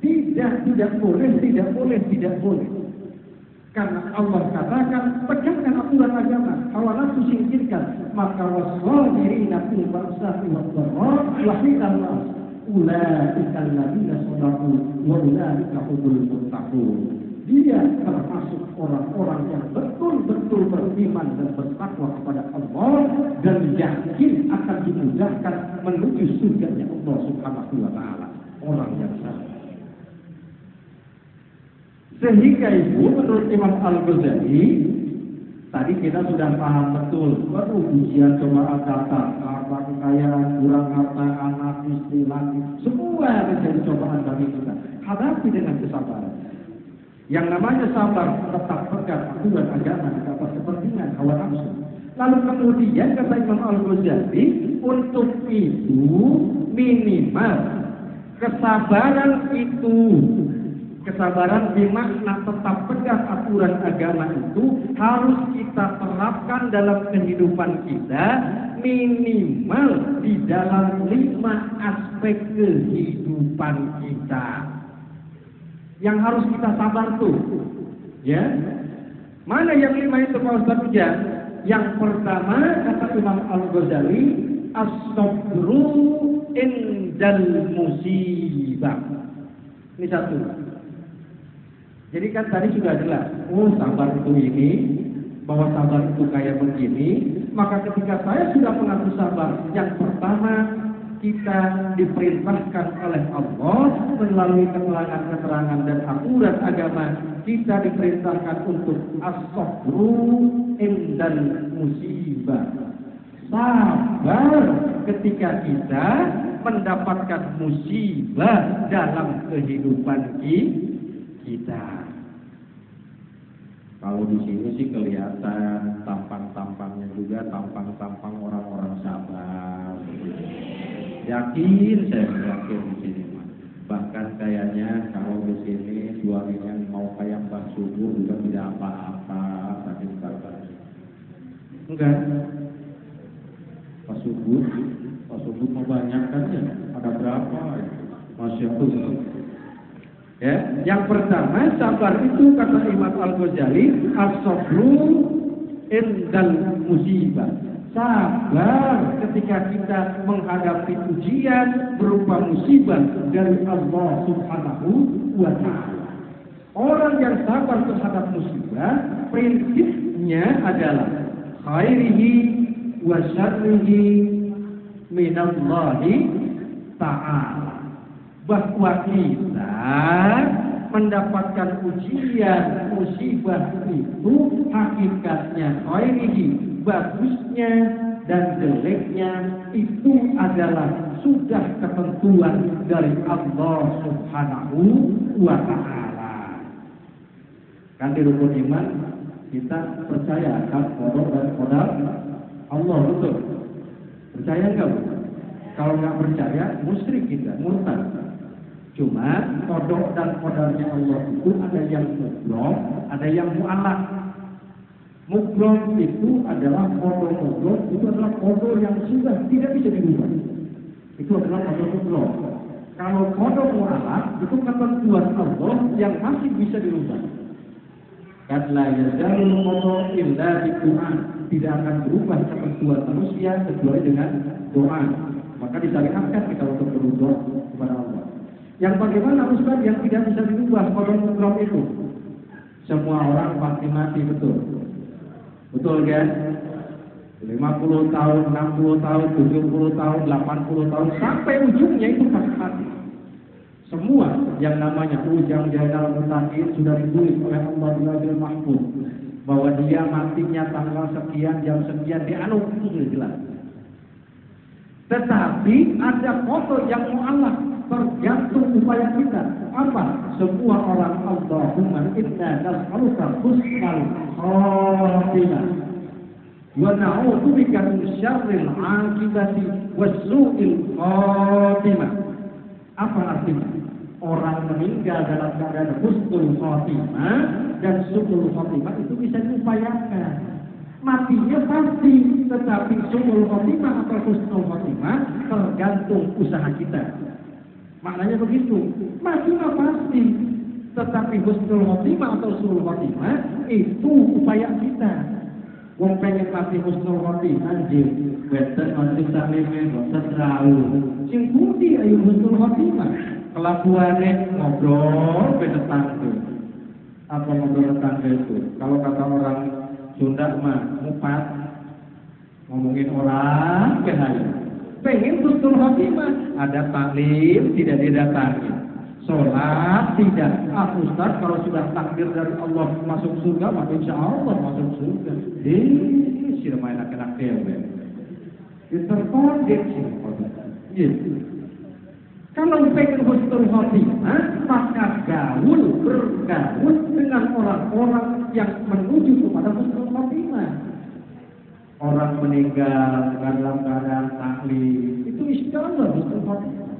Tidak boleh. Karena Allah katakan tegakkan aturan agama, hawa nafsu singkirkan. Maka waswajirina fil ba'sa'i wad-dharra wa hinal nas. Ulaika alladziina sadaqu wa ulaika humul muttaqun. Dia termasuk orang-orang yang betul-betul beriman dan bertakwa kepada Allah dan yakin akan dimudahkan menuju surganya Allah Subhanahu wa taala. Orang yang sabar. Sehingga itu menurut Imam Al-Ghazali, tadi kita sudah paham betul, ujian coba datang, apa kekayaan, kurang harta, anak, istri, laki, semua menjadi cobaan bagi kita. Hadapi dengan kesabaran. Yang namanya sabar tetap tegak aturan agama di atas kepentingan hawa nafsu. Lalu kemudian kata Imam Al-Ghazali, untuk itu minimal kesabaran bermakna tetap tegak aturan agama itu harus kita terapkan dalam kehidupan kita minimal di dalam 5 aspek kehidupan kita. Yang harus kita sabar tuh, ya. Mana yang 5 itu Pak Ustaz Ujang? Yang pertama kata Imam Al-Ghazali, as-sabru indal musibah. Ini satu. Jadi kan tadi sudah jelas, sabar itu ini, bahwa sabar itu kayak begini. Maka ketika saya sudah mengaku sabar, yang pertama kita diperintahkan oleh Allah melalui keterangan-keterangan dan aturan agama, kita diperintahkan untuk as-sabru indal musibah. Sabar ketika kita mendapatkan musibah dalam kehidupan kita. Kalau di sini sih kelihatan tampang-tampangnya juga tampang-tampang orang-orang sabar. Yakin saya yakin di sini. Bahkan kayaknya kalau di sini suaminya mau kayak Mbak Subuh juga tidak apa-apa, tapi sabar. Enggak. Pak Subuh mau banyak kan ya? Ada berapa? Masya Allah. Ya, yang pertama sabar itu kata Imam Al-Ghazali as-sabru indal musibah. Sabar ketika kita menghadapi ujian berupa musibah dari Allah Subhanahu wa taala. Orang yang sabar terhadap musibah prinsipnya adalah khairihi wa syarrihi minallahi ta'ala. Bahwa kita mendapatkan ujian musibah itu hakikatnya khairihi, bagusnya dan jeleknya itu adalah sudah ketentuan dari Allah Subhanahu wa taala. Kan di rukun iman kita percaya akan qada dan qadar Allah, betul? Percaya enggak, Bu? Kalau nggak percaya musyrik kita, murtad. Cuma kodok dan kodarnya Allah itu ada yang mutlak, ada yang mu'allaq. Mutlak itu adalah kodok itu adalah kodok yang sudah tidak bisa dirubah. Itu adalah kodok mutlak. Kalau kodok mu'allaq itu ketentuan Allah yang masih bisa dirubah. Karena yazalul kodok illa bidu'a, tidak akan berubah ketentuan manusia kecuali dengan doa. Maka disyariatkan kita untuk berdoa kepada Allah. Yang bagaimana Ustaz yang tidak bisa dirubah kodok mutlak itu? Semua orang pasti mati, betul? Betul kan? 50 tahun, 60 tahun, 70 tahun, 80 tahun, sampai ujungnya itu pasti mati. Semua yang namanya ujang jainal mutakin sudah ditulis oleh Allah di Lauhul Mahfuz bahwa dia matinya tanggal sekian, jam sekian, di anu itu sudah jelas. Tetapi ada kodok yang mu'allaq, tergantung upaya kita. Apa? Semua orang Allahumma inna nas'aluka husnal khatimah wa na'udzubika min syarril 'aqibati was-su'il khatimah. Apa artinya? Orang meninggal dalam keadaan husnul khatimah dan su'ul khatimah itu bisa diupayakan. Matinya pasti, tetapi su'ul khatimah atau husnul khatimah tergantung usaha kita. Maknanya begitu, matinya pasti, tetapi husnul khotimah atau su'ul khotimah itu upaya kita. Wong pengen mati husnul khotimah, anjir, weten mati saklime, boten rau. Sing pundi ayo husnul khotimah? Kelakuane ngobrol beda tangga. Apa ngobrol tangga itu? Kalau kata orang Sunda mah ngupat, ngomongin orang kenal. Pengen husnul khotimah, ada taklim tidak didatangi, sholat tidak. Ustaz kalau sudah takdir dari Allah masuk surga, maka insya Allah masuk surga. Ini sih main enak-enak dewe. Terkondek sih. Kalau pengen husnul khotimah, maka bergaul dengan orang-orang yang menuju kepada husnul khotimah. Orang meninggal dalam keadaan taklim itu istilah husnul khotimah.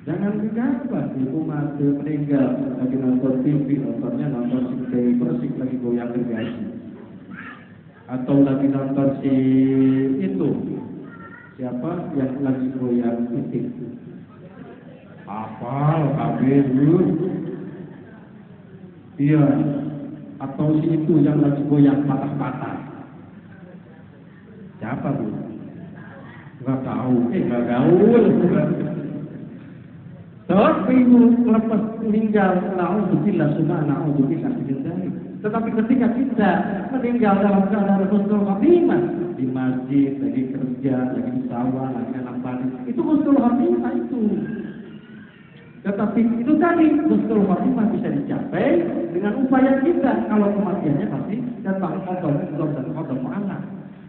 Jangan gegabah ibu mati meninggal lagi nonton TV, nontonnya nonton si Persik lagi goyang gergaji, atau lagi nonton si itu siapa yang lagi goyang titik apa kabeh dulu, iya, atau si itu yang lagi goyang patah-patah. Siapa, Bu? Nggak tahu. Nggak gaul. Tapi lepas meninggal, na'udzubillah summa na'udzubillah min dzalik. Tetapi ketika kita meninggal dalam keadaan husnul khotimah, di masjid, lagi kerja, lagi di sawah, lagi anak panen, itu husnul khotimah itu. Tetapi itu tadi husnul khotimah bisa dicapai dengan upaya kita. Kalau kematiannya pasti datang qada dan qada mu'allaq.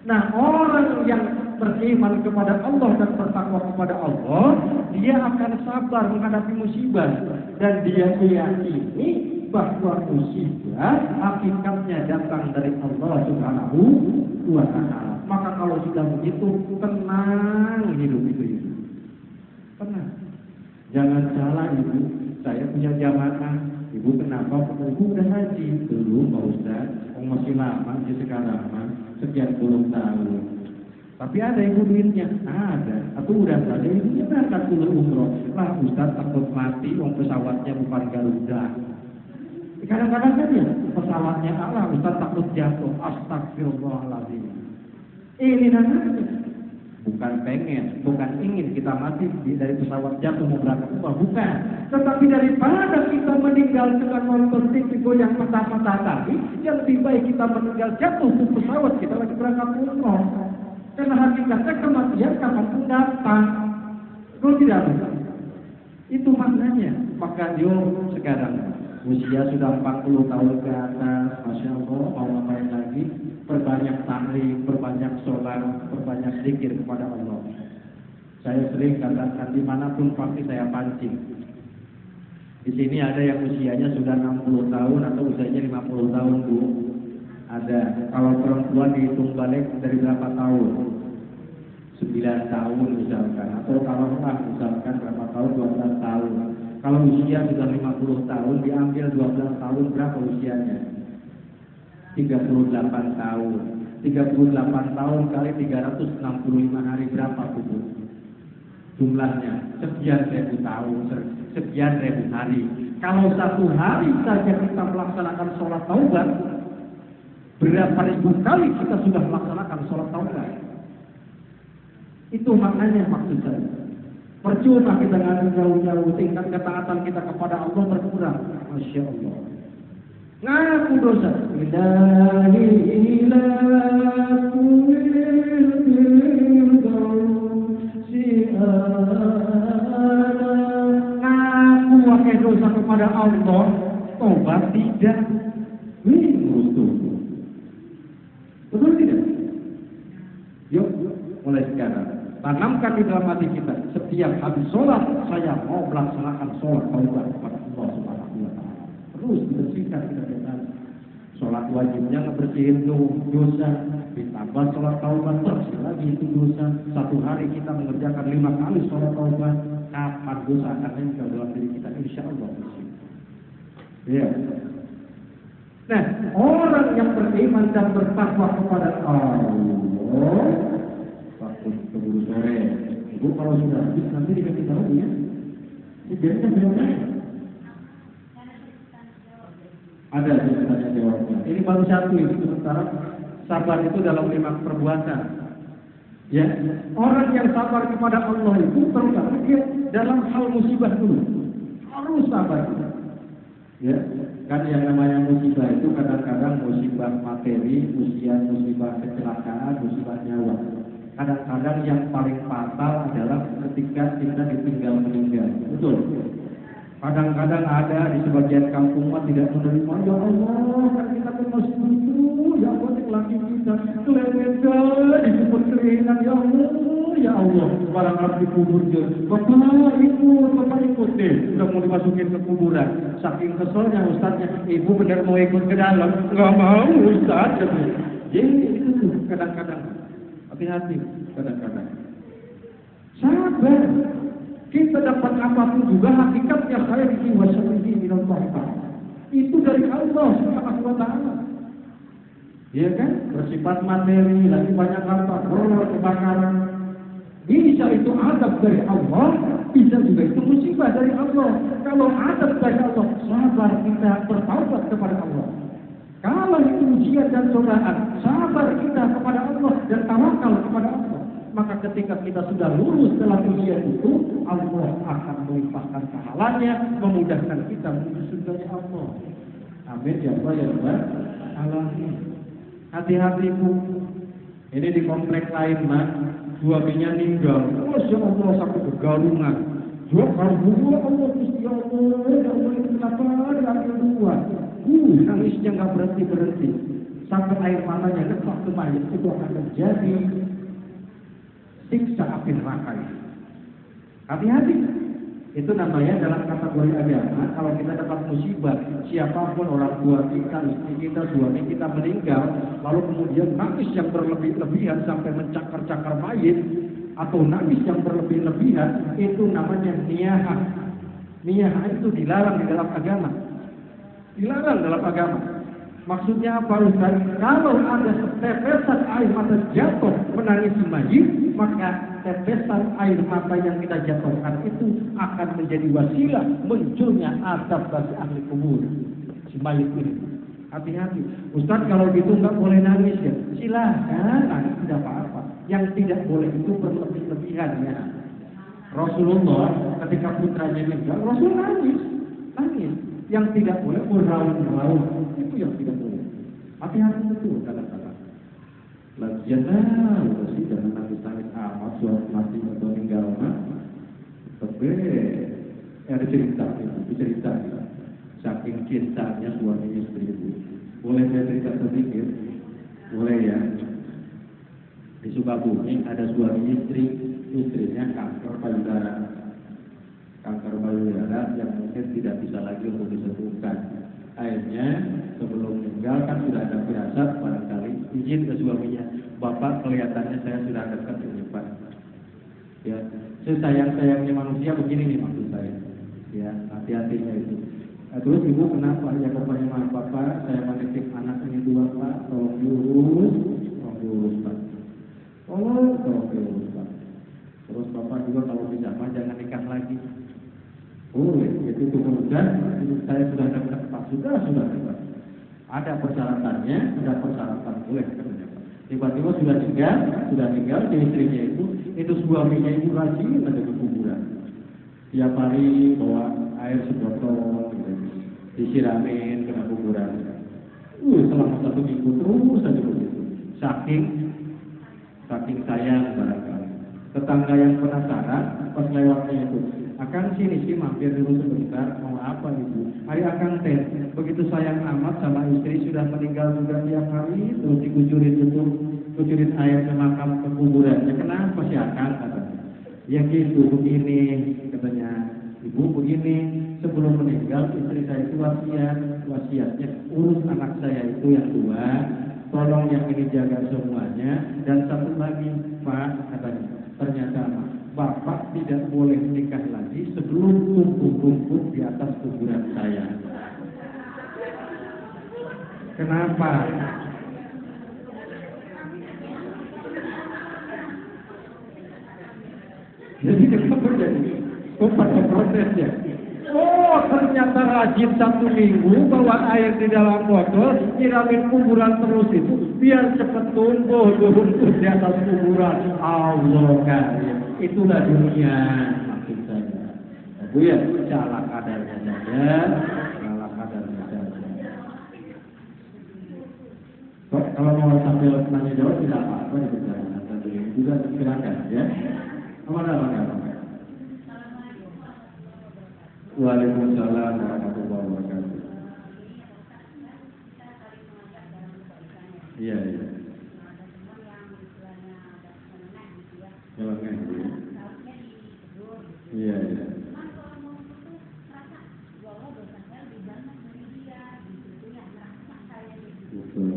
Nah, orang yang beriman kepada Allah dan bertakwa kepada Allah, dia akan sabar menghadapi musibah dan dia meyakini bahwa musibah hakikatnya datang dari Allah Subhanahu wa taala. Maka kalau sudah begitu, tenang hidup itu. Tenang. Jangan salah, Ibu. Saya punya jamaah. Ibu kenapa? Ibu udah haji dulu, Pak Ustaz. Masih lama di sekarang mah. Sekian puluh tahun. Tapi ada ibu duitnya, ada. Atau udah saja ibunya berangkat dulu umroh. Lah Ustaz takut mati, pesawatnya bukan Garuda. Kadang-kadang kan ya pesawatnya Allah, Ustaz takut jatuh. Astagfirullahaladzim. Ini namanya bukan pengen, bukan ingin kita mati dari pesawat jatuh mau berangkat umroh, bukan. Tetapi daripada kita meninggal dengan nonton TV yang patah-patah tadi, yang lebih baik kita meninggal jatuh ke pesawat kita lagi berangkat umroh. Karena hakikatnya kematian kapanpun datang. Kalau tidak benar. Itu maknanya. Maka yuk sekarang usia sudah 40 tahun ke atas, Masya Allah, mau ngapain lagi? Perbanyak taklim, perbanyak sholat, perbanyak zikir kepada Allah. Saya sering katakan dimanapun pasti saya pancing. Di sini ada yang usianya sudah 60 tahun atau usianya 50 tahun, Bu. Ada. Kalau perempuan dihitung balik dari berapa tahun? 9 tahun misalkan. Atau kalau misalkan berapa tahun? 12 tahun. Kalau usia sudah 50 tahun, diambil 12 tahun, berapa usianya? 38 tahun. 38 tahun kali 365 hari berapa, Bu? Jumlahnya sekian ribu tahun, sekian ribu hari. Kalau satu hari saja kita melaksanakan sholat taubat, berapa ribu kali kita sudah melaksanakan sholat taubat? Itu maknanya maksud saya. Percuma kita ngadu jauh-jauh, tingkat ketaatan kita kepada Allah berkurang. Masya Allah. Ngaku dosa. Ngaku pakai dosa kepada Allah, tobat tidak. Betul tidak? Yuk, mulai sekarang. Tanamkan di dalam hati kita, setiap habis sholat, saya mau melaksanakan sholat taubat kepada Allah Subhanahu wa Ta'ala. Terus dibersihkan kita dengan sholat wajibnya ngebersihin dosa, ditambah sholat taubat bersih lagi itu dosa. Satu hari kita mengerjakan 5 kali sholat taubat, kapan dosa akan meninggal dalam diri kita? Insya Allah bersih. Ya. Nah, orang yang beriman dan bertakwa kepada Allah, waktu keburu sore, Ibu kalau sudah habis nanti dikasih tahu ya. Jadi kan berapa? Ada tanya jawabnya. Ini baru satu itu sementara sabar itu dalam 5 perbuatan. Ya, orang yang sabar kepada Allah itu terutama dia dalam hal musibah dulu harus sabar. Ya, kan yang namanya musibah itu kadang-kadang musibah materi, musibah kecelakaan, musibah nyawa. Kadang-kadang yang paling fatal adalah ketika kita ditinggal meninggal. Betul. Kadang-kadang ada di sebagian kampung tidak menerima. Ya Allah, kan kita kan masih butuh. Ya Allah, laki kita kelewatan di sumber keringan. Ya Allah, ya Allah. Barang-barang dikubur je. Bapak ikut deh. Udah mau dimasukin ke kuburan. Saking keselnya Ustaznya, Ibu benar mau ikut ke dalam. Nggak mau Ustaz. Jadi itu tuh kadang-kadang. Hati-hati kadang-kadang. Sabar. Kita dapat apapun juga hakikatnya saya diwasyafihi minallah ta'ala. Itu dari Allah Subhanahu wa ta'ala. Iya kan? Bersifat materi, lagi banyak harta, kebakaran. Bisa itu adab dari Allah, bisa juga itu musibah dari Allah. Kalau adab dari Allah, sabar kita bertaubat kepada Allah. Kalau itu ujian dan cobaan, sabar kita kepada Allah dan tawakal kepada Allah. Maka ketika kita sudah lurus dalam ujian itu, Allah akan melimpahkan pahalanya, memudahkan kita menuju surga Allah. Amin ya Allah ya Rabbal alamin. Hati-hati Bu. Ini di komplek lain Mas, suaminya meninggal. Masya Allah sampai kegarungan. Dua karbu Allah Gusti Allah, ya Allah itu kenapa diambil dua? Nangisnya nggak berhenti. Sampai air matanya lepas ke mayat itu akan terjadi siksa api neraka. Hati-hati. Itu namanya dalam kategori agama. Kalau kita dapat musibah, siapapun orang tua kita, istri kita, suami kita meninggal, lalu kemudian nangis yang berlebih-lebihan sampai mencakar-cakar mayit, atau nangis yang berlebih-lebihan, itu namanya niyahah. Niyahah itu dilarang di dalam agama. Dilarang dalam agama. Maksudnya apa Ustaz? Kalau ada tetesan air mata jatuh menangisi mayit, maka tetesan air mata yang kita jatuhkan itu akan menjadi wasilah munculnya azab bagi ahli kubur si mayit ini. Hati-hati, Ustaz kalau gitu nggak boleh nangis ya. Silakan, nangis tidak apa-apa. Yang tidak boleh itu berlebih-lebihannya. Rasulullah ketika putranya meninggal, Rasul nangis. Yang tidak boleh meraung-raung, itu yang tidak boleh. Hati-hati betul kata-kata. Lagian sih jangan nangis-nangis amat suatu mati atau meninggal mah. Tapi ada cerita. Saking cintanya suami istri itu. Boleh saya cerita sedikit? Boleh ya. Di Sukabumi ada suami istri, istrinya kanker payudara yang mungkin tidak bisa lagi untuk disembuhkan. Akhirnya sebelum meninggal kan sudah ada firasat, barangkali izin ke suaminya, Bapak kelihatannya saya sudah dekat ini Pak. Ya, sesayang-sayangnya manusia begini nih maksud saya. Ya, hati-hatinya itu. Terus ibu kenapa? Ya bapaknya maaf Bapak, saya menitip anak ini dua Pak, tolong diurus Pak. Tolong diurus Pak. Terus Bapak juga kalau bisa mah jangan nikah lagi. Itu kemudian saya sudah dekat Pak, sudah dekat. Ada persyaratannya, boleh katanya Pak. Tiba-tiba sudah tinggal di istrinya itu suaminya itu rajin ada ke kuburan. Tiap hari bawa air sebotol, gitu, disiramin ke kuburan. Selama 1 minggu terus saja begitu. Saking sayang barangkali. Tetangga yang penasaran pas lewatnya itu, Akang sini sih mampir dulu sebentar, mau apa ibu? Hari Akang teh begitu sayang amat sama istri sudah meninggal juga tiap hari, terus kucurin air ke makam ke kuburan. Ya kenapa sih Akang katanya? Ya gitu begini katanya, ibu begini sebelum meninggal istri saya itu wasiatnya urus anak saya itu yang tua, tolong yang ini jaga semuanya, dan satu lagi Pak katanya, ternyata Bapak tidak boleh nikah lagi sebelum tumpuk-tumpuk di atas kuburan saya. Kenapa? Jadi kenapa jadi? Pada prosesnya. Ternyata rajin 1 minggu bawa air di dalam botol, nyiramin kuburan terus itu biar cepat tumbuh di atas kuburan. Allah karim. Itulah dunia maksud saya. Bu ya, salah kadarnya saja. Kalau mau sambil nanya jawab tidak apa-apa diperjalanan tadi juga silakan ya. Mana. Waalaikumsalam warahmatullahi wabarakatuh. Iya. Jalannya itu. Iya. Betul.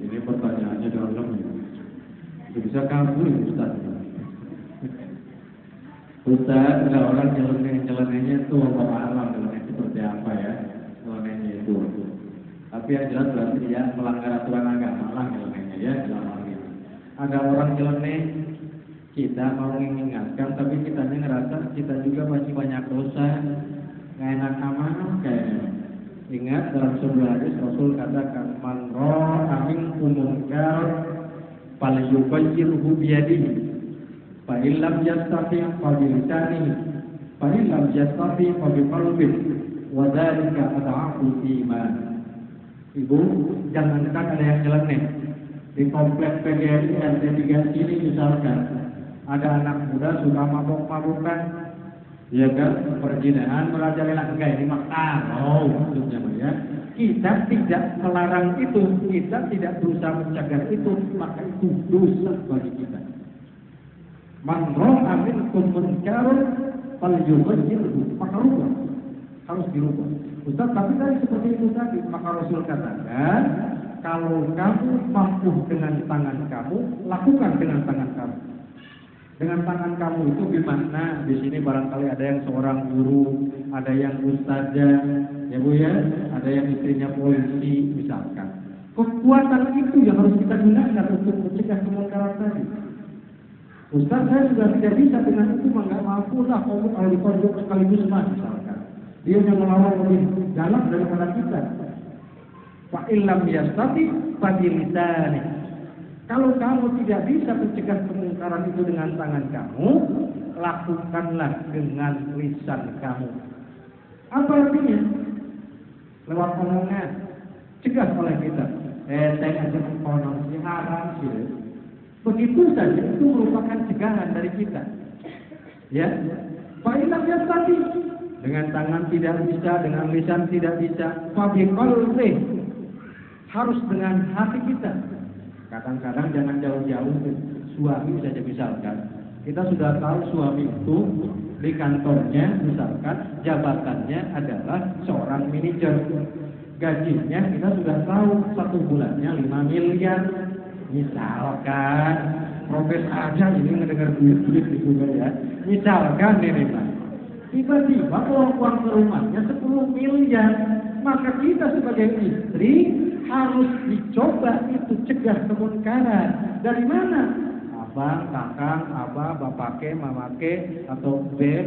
Ini pertanyaannya dalam ya. Bisa kabur Ustaz. Ustaz, ada orang nyelenehnya itu alam nyeleneh seperti apa ya? Nyelenehnya itu. Tapi yang jelas berarti dia melanggar aturan agama lah nyelenehnya ya dalam hal ini. Ada orang nyeleneh, kita mau mengingatkan tapi kitanya ngerasa kita juga masih banyak dosa, nggak enak amanah kayaknya. Ingat dalam sebuah hadis Rasul katakan, man ra'a minkum munkar falyughayyirhu biyadihi, fa in lam yastati' fa bilisanihi, fa in lam yastati' fa biqalbihi, wa dzalika ad'aful iman. Ibu, jangankan ada yang nyeleneh di kompleks PGRI RT 3 sini misalkan, ada anak muda suka mabuk-mabukan. Ya kan, perzinahan merajalela, enggak ini makaro maksudnya ya. Kita tidak melarang itu, kita tidak berusaha mencegah itu, maka itu dosa bagi kita. Man ra'a minkum munkaran falyughayyirhu, maka rubah, harus dirubah. Ustaz, tapi tadi seperti itu tadi, maka Rasul katakan kalau kamu mampu dengan tangan kamu, lakukan dengan tangan kamu. Dengan tangan kamu itu gimana? Di sini barangkali ada yang seorang guru, ada yang ustazah, ya Bu ya, ada yang istrinya polisi misalkan. Kekuatan itu yang harus kita gunakan untuk mencegah kemungkaran tadi. Ustaz, saya sudah tidak bisa dengan itu, nggak mampu lah, kalau ditonjok sekaligus mas misalkan. Dia yang melawan lebih dalam daripada kita. Fa illam yastati fabilisani. Kalau kamu tidak bisa mencegah kemungkaran itu dengan tangan kamu, lakukanlah dengan lisan kamu. Apa artinya? Lewat omongan, cegah oleh kita. Saya ajak konsumsi haram sih. Begitu saja itu merupakan cegahan dari kita. Ya, fa illam yastati, dengan tangan tidak bisa, dengan lisan tidak bisa, fa biqalbi, harus dengan hati kita. Kadang-kadang jangan jauh-jauh suami saja misalkan. Kita sudah tahu suami itu di kantornya misalkan jabatannya adalah seorang manajer. Gajinya kita sudah tahu 1 bulannya 5 miliar. Misalkan profes aja ini mendengar duit-duit di juga ya. Misalkan ini Pak. Tiba-tiba uang ke rumahnya 10 miliar. Maka kita sebagai istri harus dicoba itu cegah kemungkaran. Dari mana? Abang, kakang, abah, bapake, mamake, atau beb,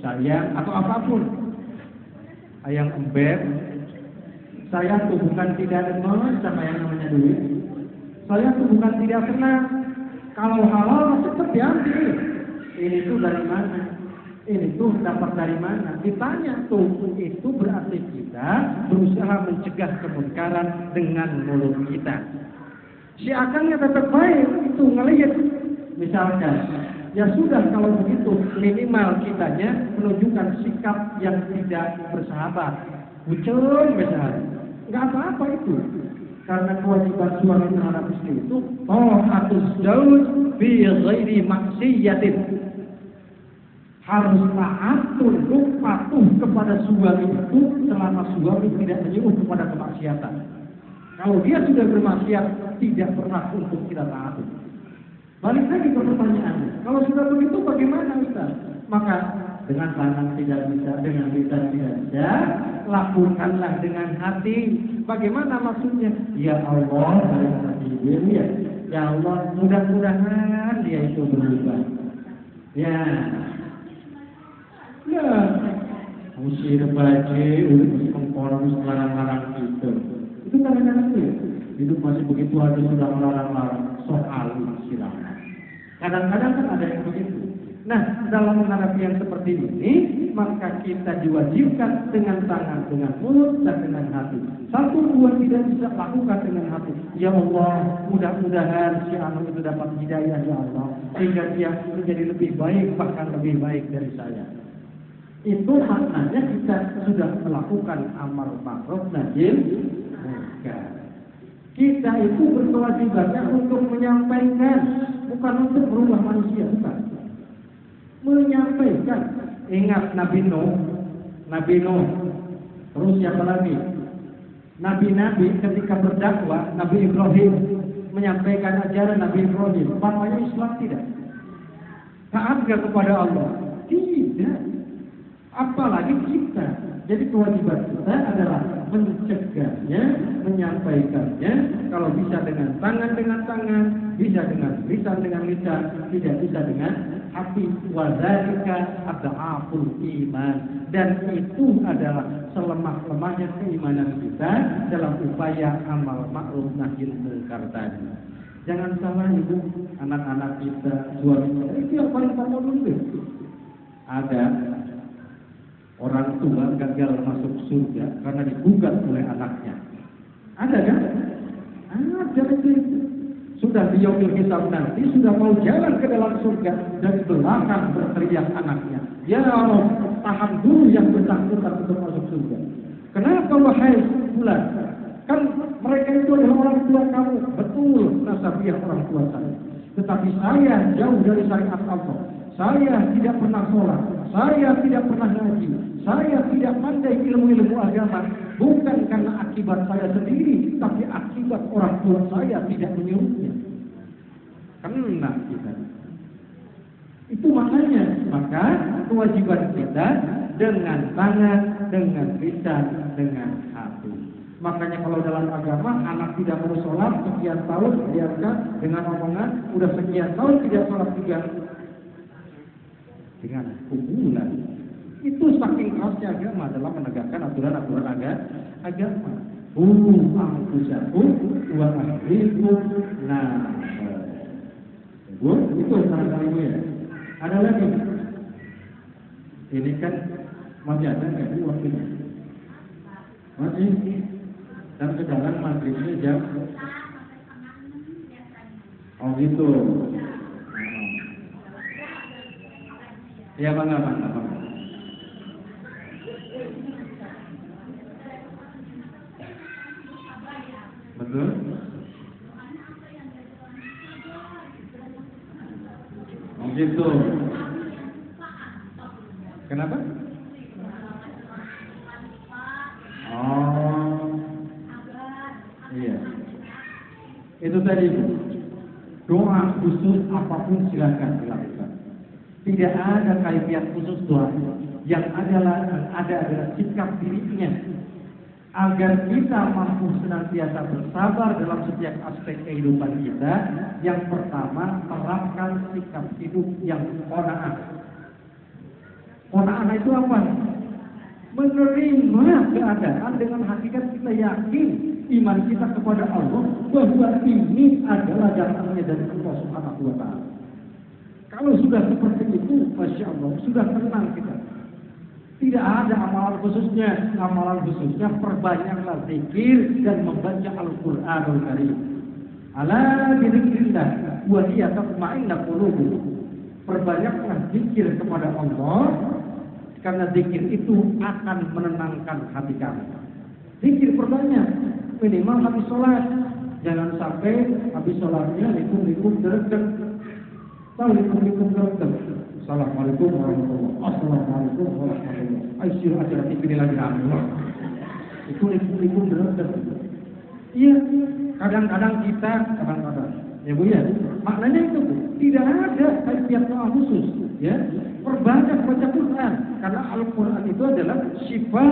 sayang, atau apapun. Ayang embeb, saya tuh bukan tidak demen sama yang namanya duit. Saya tuh bukan tidak senang. Kalau halal cepat diambil. Ini tuh dari mana? Ini tuh dapat dari mana? Ditanya tuh, itu berarti kita berusaha mencegah kemungkaran dengan mulut kita. Si akangnya tetap baik, itu ngelihat. Misalkan, ya sudah kalau begitu minimal kitanya menunjukkan sikap yang tidak bersahabat. Bucun misalnya, nggak apa-apa itu. Karena kewajiban suami terhadap istri itu, ta'atus zawj bi ghairi maksiatin. Harus taat, tunduk, patuh kepada suami itu selama suami tidak menyuruh kepada kemaksiatan. Kalau dia sudah bermaksiat, tidak pernah untuk kita taati. Balik lagi ke pertanyaannya. Kalau sudah begitu bagaimana Ustaz? Maka dengan tangan tidak bisa, dengan lisan tidak bisa, lakukanlah dengan hati. Bagaimana maksudnya? Ya Allah, dari hati dia. Ya Allah, mudah-mudahan dia itu berubah. Ya. Ya, usir baju, urus mengkorus larang-larang itu kadang-kadang itu. Hidup masih begitu aja sudah melarang-larang soal silakan. Kadang-kadang kan ada yang begitu. Nah, dalam menghadapi yang seperti ini, maka kita diwajibkan dengan tangan, dengan mulut, dan dengan hati. Satu dua tidak bisa lakukan dengan hati. Ya Allah, mudah-mudahan si anak itu dapat hidayah ya Allah, sehingga dia menjadi lebih baik, bahkan lebih baik dari saya. Itu maknanya kita sudah melakukan amal ma'ruf nahi munkar. Kita itu berkewajibannya untuk menyampaikan, bukan untuk merubah manusia, bukan. Menyampaikan. Ingat Nabi Nuh, terus siapa lagi? Nabi-nabi ketika berdakwah, Nabi Ibrahim menyampaikan ajaran Nabi Ibrahim. Bapaknya Islam tidak? Taat gak kepada Allah? Tidak. Apalagi kita. Jadi kewajiban kita adalah mencegahnya, menyampaikannya. Kalau bisa dengan tangan, bisa dengan lisan, tidak bisa dengan hati. Wadzalika ad'aful iman. Dan itu adalah selemah-lemahnya keimanan kita dalam upaya amal ma'ruf nahi munkar tadi. Jangan salah ibu, anak-anak kita, suami kita, itu yang paling pokok dulu. Ada orang tua gagal masuk surga karena digugat oleh anaknya. Ada kan? Ada itu. Sudah di yaumil hisab nanti, sudah mau jalan ke dalam surga, dari belakang berteriak anaknya, ya Allah, tahan dulu yang bersangkutan untuk masuk surga. Kenapa wahai bulan? Kan mereka itu adalah orang tua kamu. Betul, nasabiah orang tua saya. Tetapi saya jauh dari syariat Allah. saya tidak pernah sholat, saya tidak pernah ngaji, saya tidak pandai ilmu-ilmu agama, bukan karena akibat saya sendiri, tapi akibat orang tua saya tidak menyuruhnya. Kena kita. Itu maknanya. Maka kewajiban kita dengan tangan, dengan lisan, dengan hati. Makanya kalau dalam agama anak tidak mau sholat sekian tahun, biarkan dengan omongan udah sekian tahun tidak sholat juga dengan pukulan. Itu saking kerasnya agama dalam menegakkan aturan-aturan agama. Anfusakum wa ahlikum. Nah, itu salah satu ya. Ada lagi. Ini kan masih ada nggak di waktunya? Masih. Dan sedangkan maghribnya jam. Oh gitu. Ya bangga. Betul? Oh gitu. Kenapa? Oh, iya. Itu tadi doa khusus apapun silakan dilakukan. Tidak ada kaifiat khusus doa. Yang adalah sikap dirinya agar kita mampu senantiasa bersabar dalam setiap aspek kehidupan kita. Yang pertama, terapkan sikap hidup yang qanaah. Qanaah itu apa? Menerima keadaan dengan hakikat kita yakin iman kita kepada Allah bahwa ini adalah datangnya dari Allah Subhanahu wa taala. Kalau sudah seperti itu, Masya Allah, sudah tenang kita. Tidak ada amalan khususnya perbanyaklah zikir dan membaca Al-Qur'anul Karim. Ala bidzikrillah wa hiya tatma'innul qulub. Perbanyaklah zikir kepada Allah, karena zikir itu akan menenangkan hati kami. Zikir perbanyak, minimal habis sholat. Jangan sampai habis sholatnya likum-likum dereget. Tahu likum-likum dereget. Assalamualaikum warahmatullahi wabarakatuh. Assalamualaikum warahmatullahi wabarakatuh. Aisyah acara TV lagi Allah. Itu likum-likum dereget. Iya, kadang-kadang kita, ya Bu ya, maknanya itu Bu, tidak ada kaifiat doa khusus, ya. Perbanyak baca Quran, karena Al-Quran itu adalah syifa.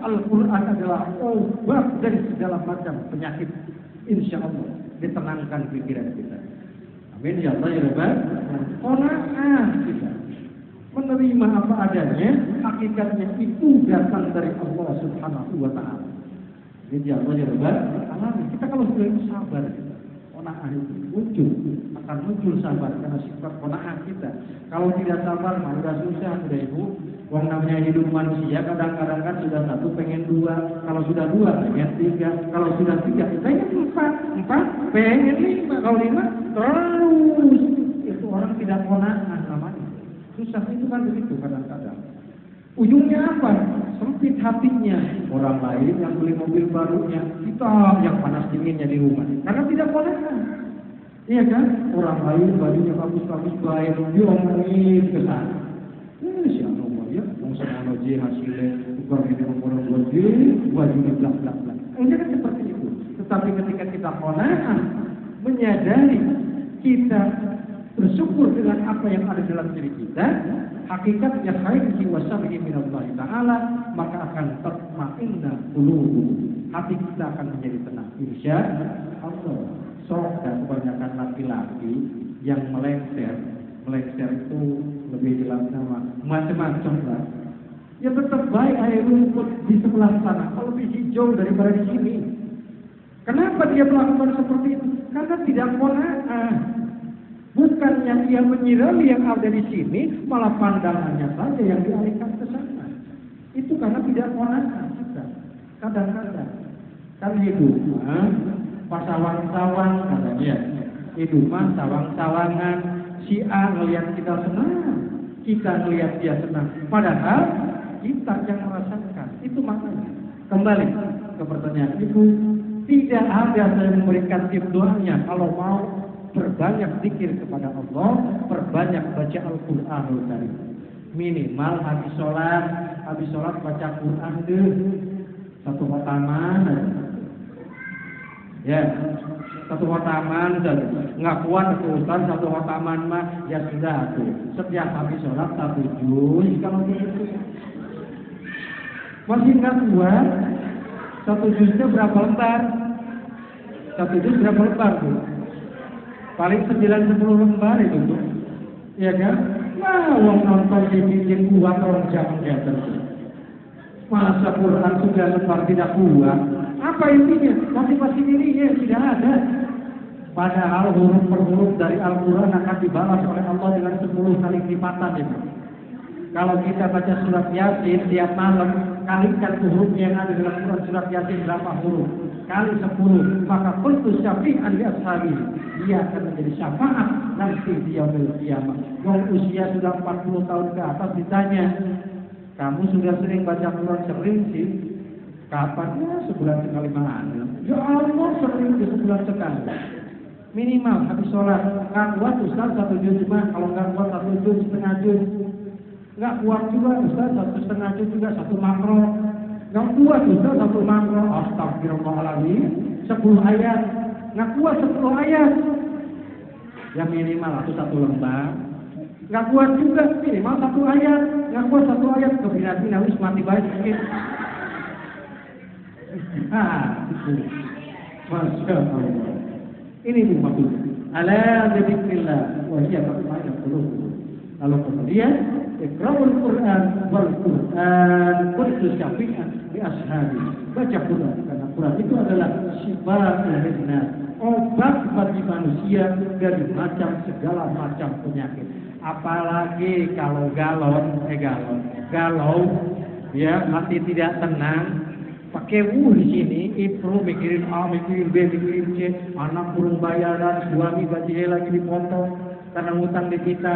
Al-Quran adalah obat dari segala macam penyakit. Insya Allah ditenangkan pikiran kita. Amin ya Allah ya Rabbal. Qanaah kita menerima apa adanya, hakikatnya itu datang dari Allah Subhanahu wa taala. Amin ya Allah ya Rabbal alamin. Kita kalau sudah sabar, qanaah itu akan muncul sabar karena sifat qanaah kita. Kalau tidak sabar, mah udah susah udah Ibu. Wong namanya hidup manusia kadang-kadang kan sudah satu pengen dua, kalau sudah dua pengen tiga, kalau sudah tiga pengen empat pengen lima, kalau lima terus. Itu orang tidak qanaah namanya. Susah itu kan begitu kadang-kadang. Ujungnya apa? Sempit hatinya. Orang lain yang beli mobil barunya, kita yang panas dinginnya di rumah. Karena tidak qanaah. Iya kan? Orang lain bajunya bagus-bagus baik, diomongin ke sana. Siapa ya? Mau sama aja hasilnya bukan ini orang bajunya blak. Ini kan seperti itu. Tetapi ketika kita qanaah, menyadari kita bersyukur dengan apa yang ada dalam diri kita, hakikatnya khairihi wa syarrihi minallah ta'ala, maka akan tatma'inna qulub. Hati kita akan menjadi tenang. Insya Allah. Sok dan kebanyakan laki-laki yang melengsir itu lebih jelas nama macam-macam lah. Ya tetap baik air rumput di sebelah sana, kalau lebih hijau daripada di sini. Kenapa dia melakukan seperti itu? Karena tidak qanaah. Bukannya dia menyirami yang ada di sini, malah pandangannya saja yang dialihkan ke sana. Itu karena tidak qanaah kita. Kadang-kadang kan hidup pasawang-sawang katanya. Hidup mah sawang-sawangan. Si A melihat kita senang, kita melihat dia senang. Padahal kita yang merasakan. Itu maknanya. Kembali ke pertanyaan Ibu, tidak ada saya memberikan tip doanya. Kalau mau Berbanyak zikir kepada Allah, berbanyak baca Al-Qur'anul Karim. Minimal habis sholat baca Quran deh. Satu khataman. Ya, satu khataman saja. Nggak kuat Ustaz satu khataman mah, ya sudah tuh. Setiap habis sholat 1 juz kalau begitu. Masih nggak kuat, 1 juznya berapa lembar? 1 juz berapa lembar tuh? Paling 9-10 lembar itu tuh. Iya kan? Nah, wong nonton TV kuat orang jangan terus. Masa Quran sudah lembar tidak kuat? Apa intinya? Motivasi dirinya tidak ada. Padahal huruf per huruf dari Al-Quran akan dibalas oleh Allah dengan 10 kali lipatan itu. Kalau kita baca surat Yasin tiap malam, kalikan hurufnya yang ada dalam Quran surat Yasin berapa huruf? Kali 10, maka qultu syafi'an li ashabi. Dia akan menjadi syafaat nanti di yaumil qiyamah. Yang usia sudah 40 tahun ke atas ditanya, kamu sudah sering baca Quran? Sering sih. Kapan? Ya sebulan sekali mana? Ya Allah, sering di sebulan sekali. Minimal habis sholat. Nggak kuat Ustaz 1 juz mah. Kalau nggak kuat 1 juz, setengah juz. Nggak kuat juga Ustaz 1,5 juz juga 1 makro. Nggak kuat Ustaz 1 makro. Astagfirullahaladzim 10 ayat. Nggak kuat 10 ayat. Ya minimal atau 1 lembar. Nggak kuat juga minimal 1 ayat. Nggak kuat 1 ayat kebinati wis mati baik mungkin. Itu. Masya Allah. Ini maksud. Ala dzikrillah wa hiya tatma'innu qulub. Lalu kemudian iqra'ul Qur'an wal Qur'an qultu syafi'an li ashabi. Baca Quran karena Quran itu adalah syifaa'ul linnas, obat bagi manusia dari segala macam penyakit. Apalagi kalau galau, ya hati tidak tenang. Pakai di sini, itu mikirin A, mikirin B, mikirin C, anak burung bayaran, suami gajinya lagi dipotong karena ngutang di kita.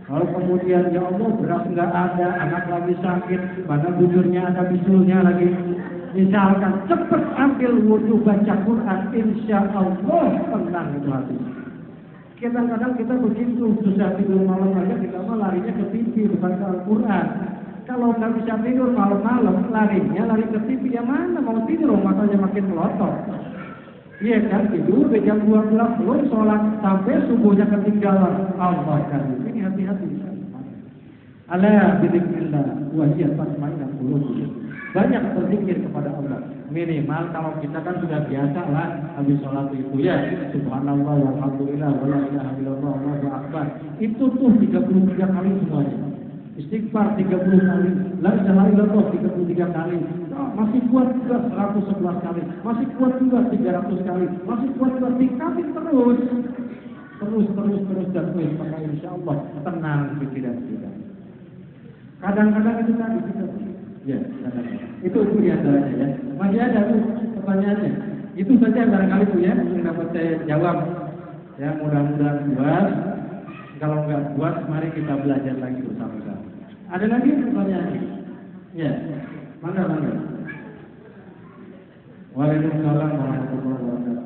Lalu kemudian ya Allah beras nggak ada, anak lagi sakit, mana bujurnya ada bisulnya lagi. Misalkan cepat ambil wudhu baca Quran, insya Allah tenang itu hati. Kadang-kadang kita begitu susah tidur malam aja kita mah larinya ke TV bukan ke Al-Quran. Kalau nggak bisa tidur malam-malam, lari ke TV, yang mana mau tidur, matanya makin melotot. Iya kan, tidur jam 12 belum sholat, sampai subuhnya ketinggalan. Allah kan, ini hati-hati. Ala bidzikrillah wa hiya tatma'innul qulub. Banyak berzikir kepada Allah. Minimal kalau kita kan sudah biasa lah habis sholat itu ya subhanallah walhamdulillah wala ilaha illallah wallahu akbar. Itu tuh 33 kali semuanya. Istighfar 30 kali, la ilaha illallah 33 kali. Masih kuat juga 111 kali, masih kuat juga 300 kali, masih kuat juga tingkatin terus dan terus, maka insya Allah tenang pikiran kita. Kadang-kadang itu tadi kita ya, itu diantaranya ya. Masih ada tuh pertanyaannya. Itu saja barangkali tuh ya yang dapat saya jawab. Ya mudah-mudahan puas. Kalau nggak puas, mari kita belajar lagi bersama-sama. Ada lagi pertanyaan? Ya, mana? Waalaikumsalam warahmatullahi wabarakatuh.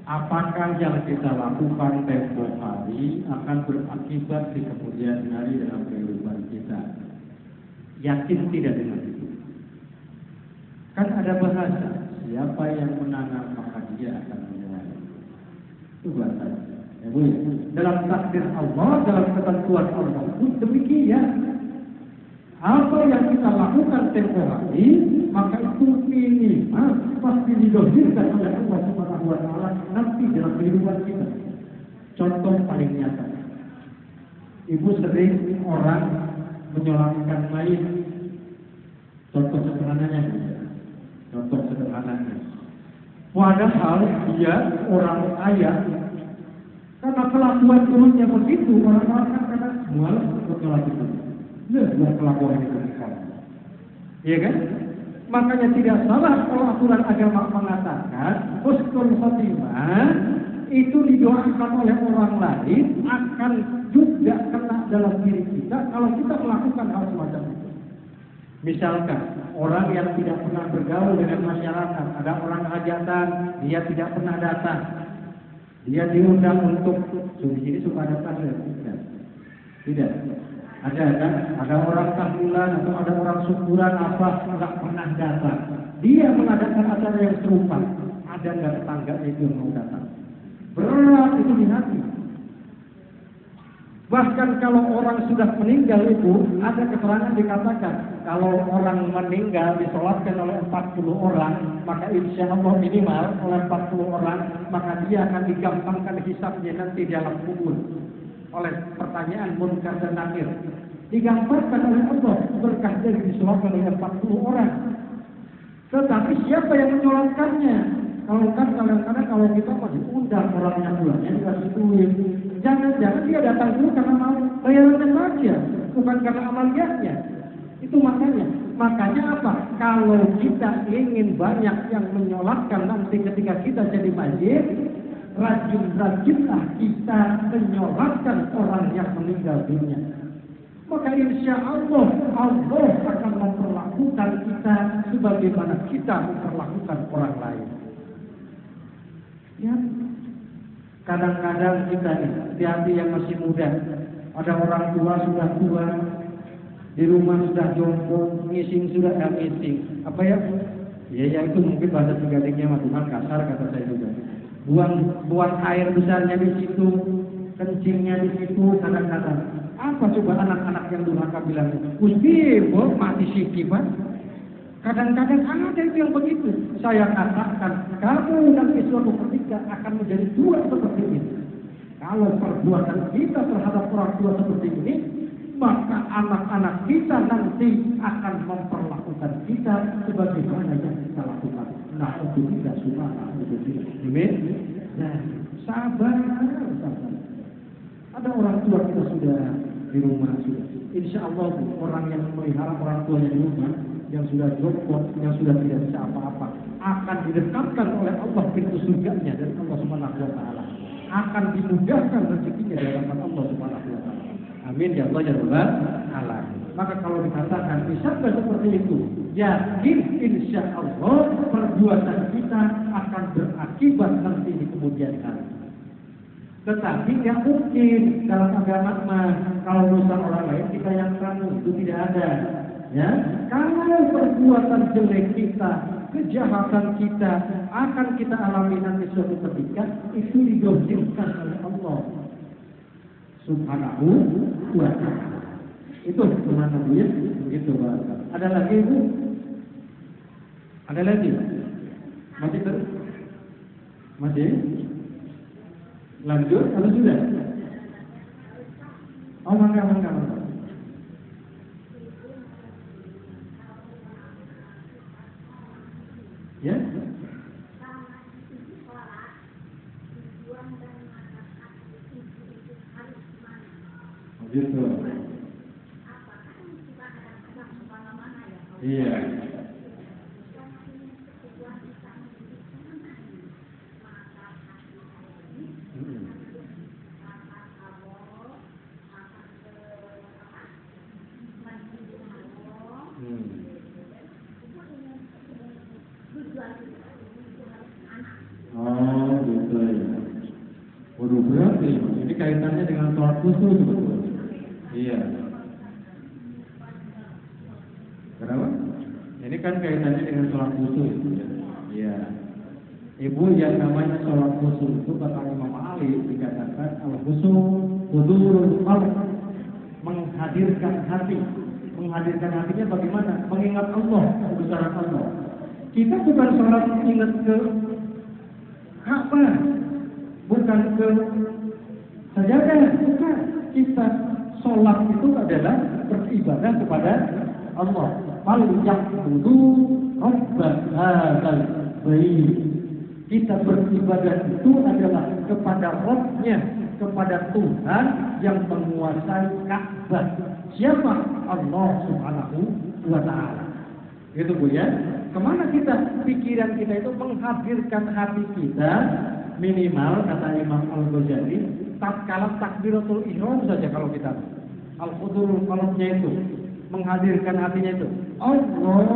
Apakah yang kita lakukan tempoh hari akan berakibat di kemudian hari dalam kehidupan kita? Yakin tidak dengan itu? Kan ada bahasa, siapa yang menanam maka dia akan menuai. Itu bahasa. Ya, dalam takdir Allah, dalam ketentuan Allah pun demikian. Apa yang kita lakukan tempoh hari, maka itu minimal pasti didohirkan oleh Allah Subhanahu wa Ta'ala nanti dalam kehidupan kita. Contoh paling nyata, ibu sering orang menyolatkan mayit. Contoh sederhananya, Padahal dia orang kaya, kan karena kelakuan dulunya begitu, orang-orang kan karena mual berkelaku itu. Buat kelakuan itu iya kan? Makanya tidak salah kalau aturan agama mengatakan husnul khotimah itu didoakan oleh orang lain akan juga kena dalam diri kita kalau kita melakukan hal semacam itu. Misalkan orang yang tidak pernah bergaul dengan masyarakat, ada orang hajatan, dia tidak pernah datang, dia diundang untuk di sini suka datang tidak. Ada kan? Ada orang tahlilan atau ada orang syukuran apa nggak pernah datang. Dia mengadakan acara yang serupa. Ada nggak tetangga itu yang mau datang? Berat itu di hati. Bahkan kalau orang sudah meninggal itu ada keterangan dikatakan kalau orang meninggal disolatkan oleh 40 orang maka insya Allah minimal oleh 40 orang maka dia akan digampangkan hisabnya nanti di alam kubur. Oleh pertanyaan munkar dan nakir digambarkan oleh Allah berkah dari disolatkan oleh 40 orang. Tetapi siapa yang menyolatkannya? Kalau kan kadang-kadang kalau kita mau diundang orangnya bulannya dikasih duit, jangan-jangan dia datang dulu karena mau bayarannya saja, bukan karena amaliyahnya. Itu makanya apa? Kalau kita ingin banyak yang menyolatkan nanti ketika kita jadi masjid, rajin-rajinlah kita menyolatkan orang yang meninggal dunia. Maka insya Allah akan memperlakukan kita sebagaimana kita memperlakukan orang lain. Ya, kadang-kadang kita hati-hati yang masih muda, ada orang tua sudah tua, di rumah sudah jongkok, ngising sudah ngising. Apa ya? Ya itu mungkin bahasa Tigadingnya mah kasar kata saya juga. Buang air besarnya di situ, kencingnya di situ kadang-kadang. Apa coba anak-anak yang durhaka bilang, Gusti, mati sikit Pak. Kadang-kadang ada itu yang begitu. Saya katakan, kamu nanti suatu ketika akan menjadi dua seperti ini. Kalau perbuatan kita terhadap orang tua seperti ini, maka anak-anak kita nanti akan memperlakukan kita sebagaimana yang kita lakukan. Nah, untuk tidak suka, untuk tidak. Amin. Nah, sabar. Ada orang tua kita sudah di rumah sudah. Insya Allah orang yang melihara orang tuanya di rumah, yang sudah jongkok, yang sudah tidak bisa apa-apa, akan didekatkan oleh Allah pintu surganya dari Allah Subhanahu wa taala. Akan dimudahkan rezekinya dari Allah Subhanahu wa taala. Amin ya Allah ya Rabbal alamin. Maka kalau dikatakan bisa seperti itu, yakin insya Allah perbuatan kita akan berakibat nanti di kemudian hari. Tetapi tidak mungkin dalam agama kalau dosa orang lain kita yang tanggung, itu tidak ada. Ya, kalau perbuatan jelek kita, kejahatan kita akan kita alami nanti suatu ketika itu didohirkan oleh Allah Subhanahu wa taala. Itu mana dia? Begitu bahasa. Ada lagi Ibu? Ada lagi? Masih terus? Masih? Lanjut atau sudah? Oh, mangga. Ya? Oh, gitu. Iya. Oh, gitu ya. Waduh, berat nih. Ini kaitannya dengan sholat khusus sebetulnya. Iya. Kenapa? Ini kan kaitannya dengan sholat khusus. Iya. Ibu, yang namanya sholat khusus itu kata Imam Ali dikatakan al-khusus hudurul qalb, menghadirkan hati. Menghadirkan hatinya bagaimana? Mengingat Allah, kebesaran Allah. Kita bukan sholat ingat ke Ka'bah, bukan ke sajadah, bukan. Kita sholat itu adalah beribadah kepada Allah. Fal ya'budu rabb hadzal bait. Kita beribadah itu adalah kepada Rabb-nya kepada Tuhan yang menguasai Ka'bah. Siapa? Allah Subhanahu wa Ta'ala. Gitu Bu ya. Kemana kita? Pikiran kita itu menghadirkan hati kita minimal kata Imam Al-Ghazali tatkala takbiratul ihram saja kalau kita al-khudurul qalbnya itu menghadirkan hatinya itu Allahu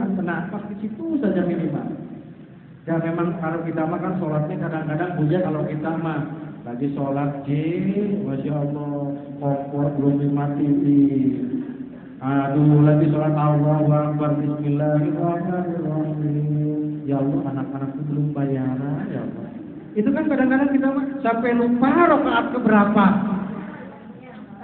Akbar. Nah, pas di situ saja minimal. Dan memang kalau kita makan sholatnya kadang-kadang punya kalau kita mah lagi sholat Masya Allah kompor belum dimatiin. Aduh lagi sholat Allahu Akbar Bismillahirrahmanirrahim. Ya Allah anak-anakku belum bayaran ya Allah. Itu kan kadang-kadang kita sampai lupa rakaat keberapa.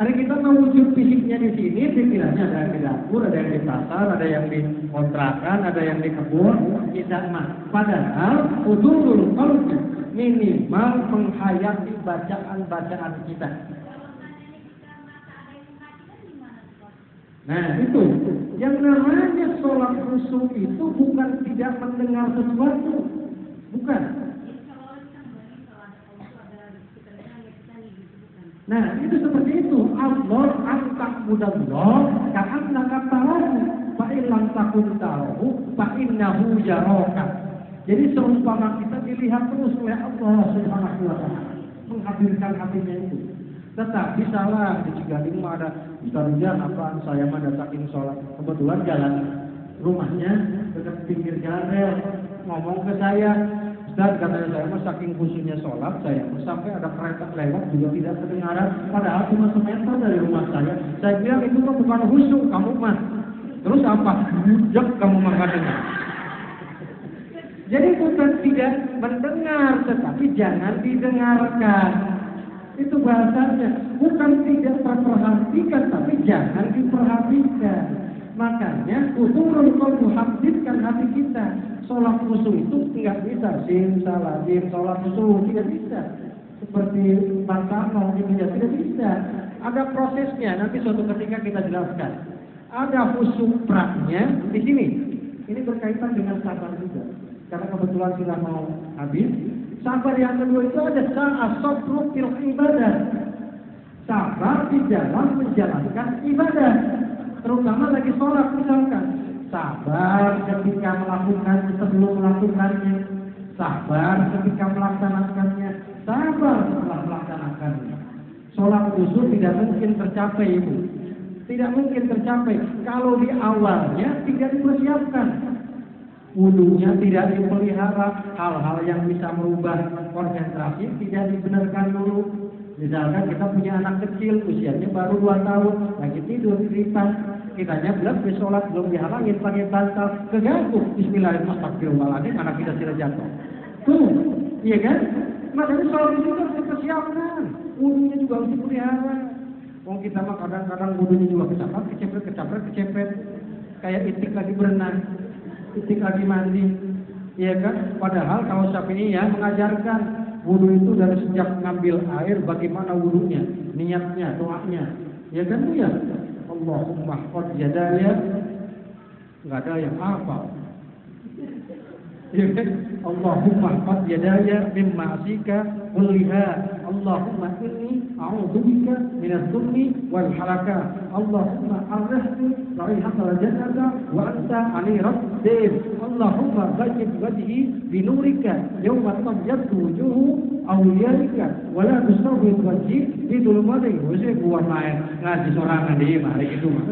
Hari kita mewujud fisiknya di sini, pikirannya ada yang di dapur, ada yang di pasar, ada yang di kontrakan, ada yang di kebun, tidak mah. Padahal hudurul qalbi minimal menghayati bacaan-bacaan kita. Nah itu, yang namanya sholat khusyuk itu bukan tidak mendengar sesuatu, bukan. Nah itu seperti itu. Allah antak mudallah ka'annaka tarahu fa in lam takun tarahu fa innahu yaraka. Jadi seumpama kita dilihat terus oleh Allah Subhanahu wa Ta'ala, menghadirkan hatinya itu. Tetapi salah di Cigading mah ada Ustaznya apaan saya mah dasakin sholat. Kebetulan jalan rumahnya dekat pinggir jalan rel. Ngomong ke saya, Ustaz katanya saya mah saking khusyuknya sholat saya sampai ada kereta lewat juga tidak kedengaran. Padahal cuma semeter dari rumah saya. Saya bilang itu mah bukan khusyuk kamu mah. Terus apa? Bujak kamu makannya. Jadi bukan tidak mendengar tetapi jangan didengarkan. Itu bahasanya, bukan tidak terperhatikan tapi jangan diperhatikan. Makanya hudurul qalbi menghadirkan hati kita. Sholat khusyuk itu tidak bisa simsalabim, sholat khusyuk tidak bisa. Seperti Bangkano gitu ya, tidak bisa. Ada prosesnya, nanti suatu ketika kita jelaskan. Ada khusyuk praknya di sini. Ini berkaitan dengan sabar juga. Karena kebetulan sudah mau habis. Sabar yang kedua itu ada sabru fil ibadah. Sabar di dalam menjalankan ibadah. Terutama lagi sholat misalkan. Sabar ketika melakukannya sebelum melakukannya. Sabar ketika melaksanakannya. Sabar setelah melaksanakannya. Sholat khusyuk tidak mungkin tercapai Ibu. Tidak mungkin tercapai kalau di awalnya tidak dipersiapkan. Wudunya tidak dipelihara, hal-hal yang bisa merubah konsentrasi tidak dibenarkan dulu. Misalkan kita punya anak kecil, usianya baru 2 tahun, lagi tidur di depan, kitanya belum sholat, belum dihalangin pakai bantal, keganggu. Bismillahirrahmanirrahim, anak kita sudah jatuh. Tuh, iya kan? Makanya sholat itu harus dipersiapkan, wudunya juga harus dipelihara. Wong kita mah kadang-kadang wudunya juga kecepret, kayak itik lagi berenang. Itik lagi mandi, ya kan? Padahal kalau Syafi'iyah mengajarkan wudu itu dari sejak ngambil air bagaimana wudunya, niatnya, doanya, ya kan Bu ya? Allahumma qad yadaya, nggak ada yang hafal. Ya kan? Allahumma qad yadaya min ma'sika kulliha. Allahumma inni a'udzubika minadh-dhunni wal halaka. Allahumma arihni raihatal jannata wa anta 'ali rabbih. Allahumma ghayyib wajhi bi nurika yawma tabyaddu wujuhu awliyaika wa la tusawwid wajhi bi dhulumati. Wis buat main ngaji sorangan di mari itu mah.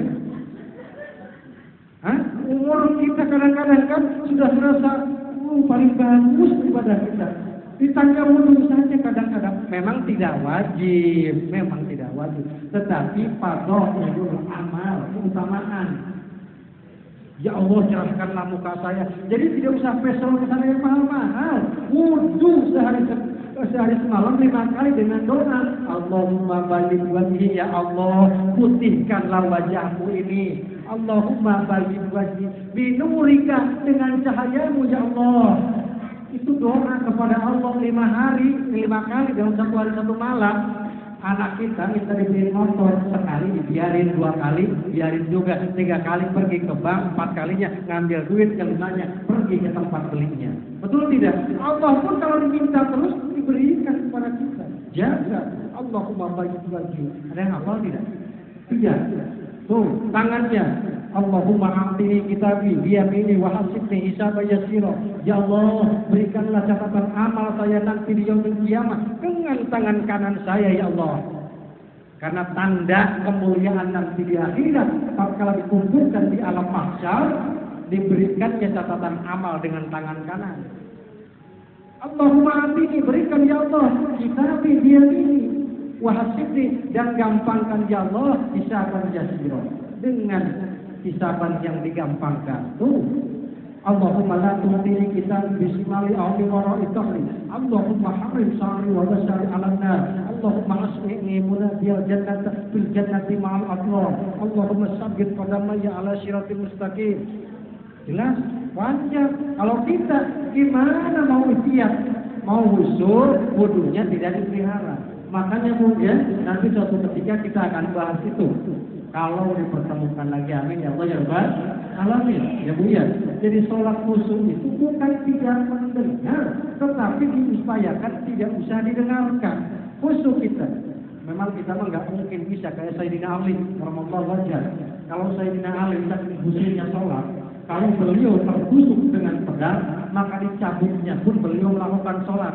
Umur kita kadang-kadang kan sudah merasa paling bagus ibadah kita. Ditanya wudu saja kadang-kadang memang tidak wajib, tetapi fardhul amal, keutamaan. Ya Allah cerahkanlah muka saya. Jadi tidak usah facial ke sana yang mahal-mahal. Wudu sehari semalam 5 kali dengan doa. Allahumma baligh wajhi, ya Allah putihkanlah wajahku ini. Allahumma baligh wajhi binurika, dengan cahayamu ya Allah. Itu doa kepada Allah 5 kali dalam 1 hari 1 malam. Anak kita minta dibeliin motor, sekali dibiarin, 2 kali biarin juga, 3 kali pergi ke bank, 4 kalinya ngambil duit, kelimanya pergi ke tempat belinya. Betul tidak? Allah pun kalau diminta terus diberikan. kepada kita. Jaga. Allahumma baik wajhi. Ada yang hafal tidak? Iya. Tuh, tangannya. Allahumma a'tini kitabi biyamini wa hasibni hisaba yasira. Ya Allah, berikanlah catatan amal saya nanti di yaumil kiamat dengan tangan kanan saya ya Allah. Karena tanda kemuliaan nanti di akhirat, kalau dikumpulkan di alam mahsyar, diberikannya catatan amal dengan tangan kanan. Allahumma a'tini, berikan ya Allah kitabi biyamini wa hasibni, dan gampangkan ya Allah hisaban yasira, dengan hisaban yang digampangkan. Tuh, Allahumma la tu'tini kitab bisimali awli wara'i tahri. Allahumma harim sa'ri wa basari ala nar. Allahumma asmi'ni munadiyal jannata fil jannati ma'al abrar. Allahumma sabbit qadamayya ala siratil mustaqim. Jelas, wajar. Kalau kita gimana mau ikhtiar, mau usul, wudunya tidak dipelihara. Makanya mungkin nanti suatu ketika kita akan bahas itu. Kalau dipertemukan lagi, amin ya Allah ya Rabbal alamin, ya Bu ya. Jadi sholat khusyuk itu bukan tidak mendengar, tetapi diupayakan tidak usah didengarkan. Khusyuk kita, memang kita nggak mungkin bisa kayak Sayyidina Ali rahimallahu wajah. Kalau Sayyidina Ali saking khusyuknya sholat, kalau beliau terkhusyuk dengan pedang, maka dicabutnya pun beliau melakukan sholat.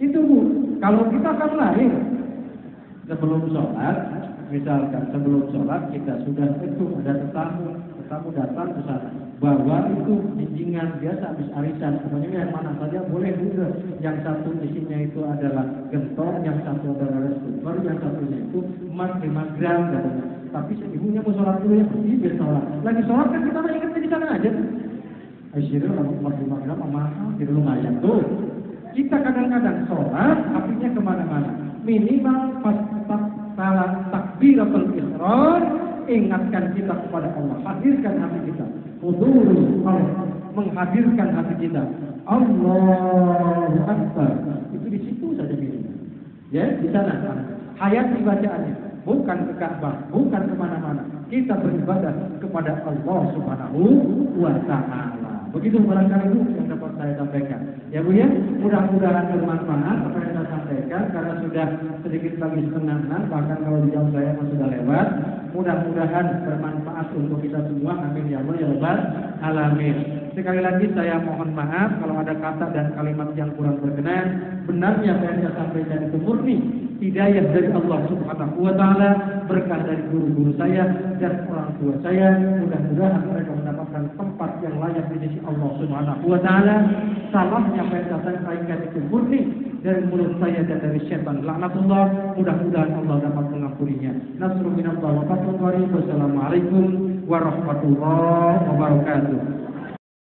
Itu Bu, kalau kita kan lahir sebelum sholat. Misalkan sebelum sholat kita sudah itu ada tetamu datang ke sana, bawa itu jinjingan biasa habis arisan, pokoknya yang mana saja boleh juga. Yang satu isinya itu adalah gentong, yang satu adalah super, yang satunya itu emas 5 gram katanya. Tapi ibunya mau sholat dulu ya, biar sholat. Lagi sholat kan kita mah ingatnya di sana aja. Aisyah kalau emas 5 gram mahal, jadi lumayan tuh. Kita kadang-kadang sholat, apinya kemana-mana. Minimal pas salah takbiratul ihram, ingatkan kita kepada Allah, hadirkan hati kita. Hudurul qalb, menghadirkan hati kita. Allahu Akbar. Itu di situ saja minimal. Ya, di sana. Hayat bacaannya, bukan ke Ka'bah, bukan kemana-mana. Kita beribadah kepada Allah Subhanahu wa Ta'ala. Begitu barangkali itu yang dapat saya sampaikan. Ya Bu ya, mudah-mudahan bermanfaat apa yang saya sampaikan, karena sudah sedikit lagi setengah 6, bahkan kalau di jam saya sudah lewat. Mudah-mudahan bermanfaat untuk kita semua. Amin ya Allah ya Rabbal alamin. Sekali lagi saya mohon maaf kalau ada kata dan kalimat yang kurang berkenan. Benarnya apa yang saya sampaikan itu murni hidayah dari Allah Subhanahu wa Ta'ala, berkah dari guru-guru saya dan orang tua saya. Mudah-mudahan mereka mendapatkan tempat yang layak di sisi Allah Subhanahu wa Ta'ala. Salahnya apa yang saya sampaikan itu murni dari mulut saya dan dari syaitan laknatullah. Mudah-mudahan Allah dapat mengampuninya. Nasrul minallah wa fathul qarib. Wassalamualaikum warahmatullahi wabarakatuh.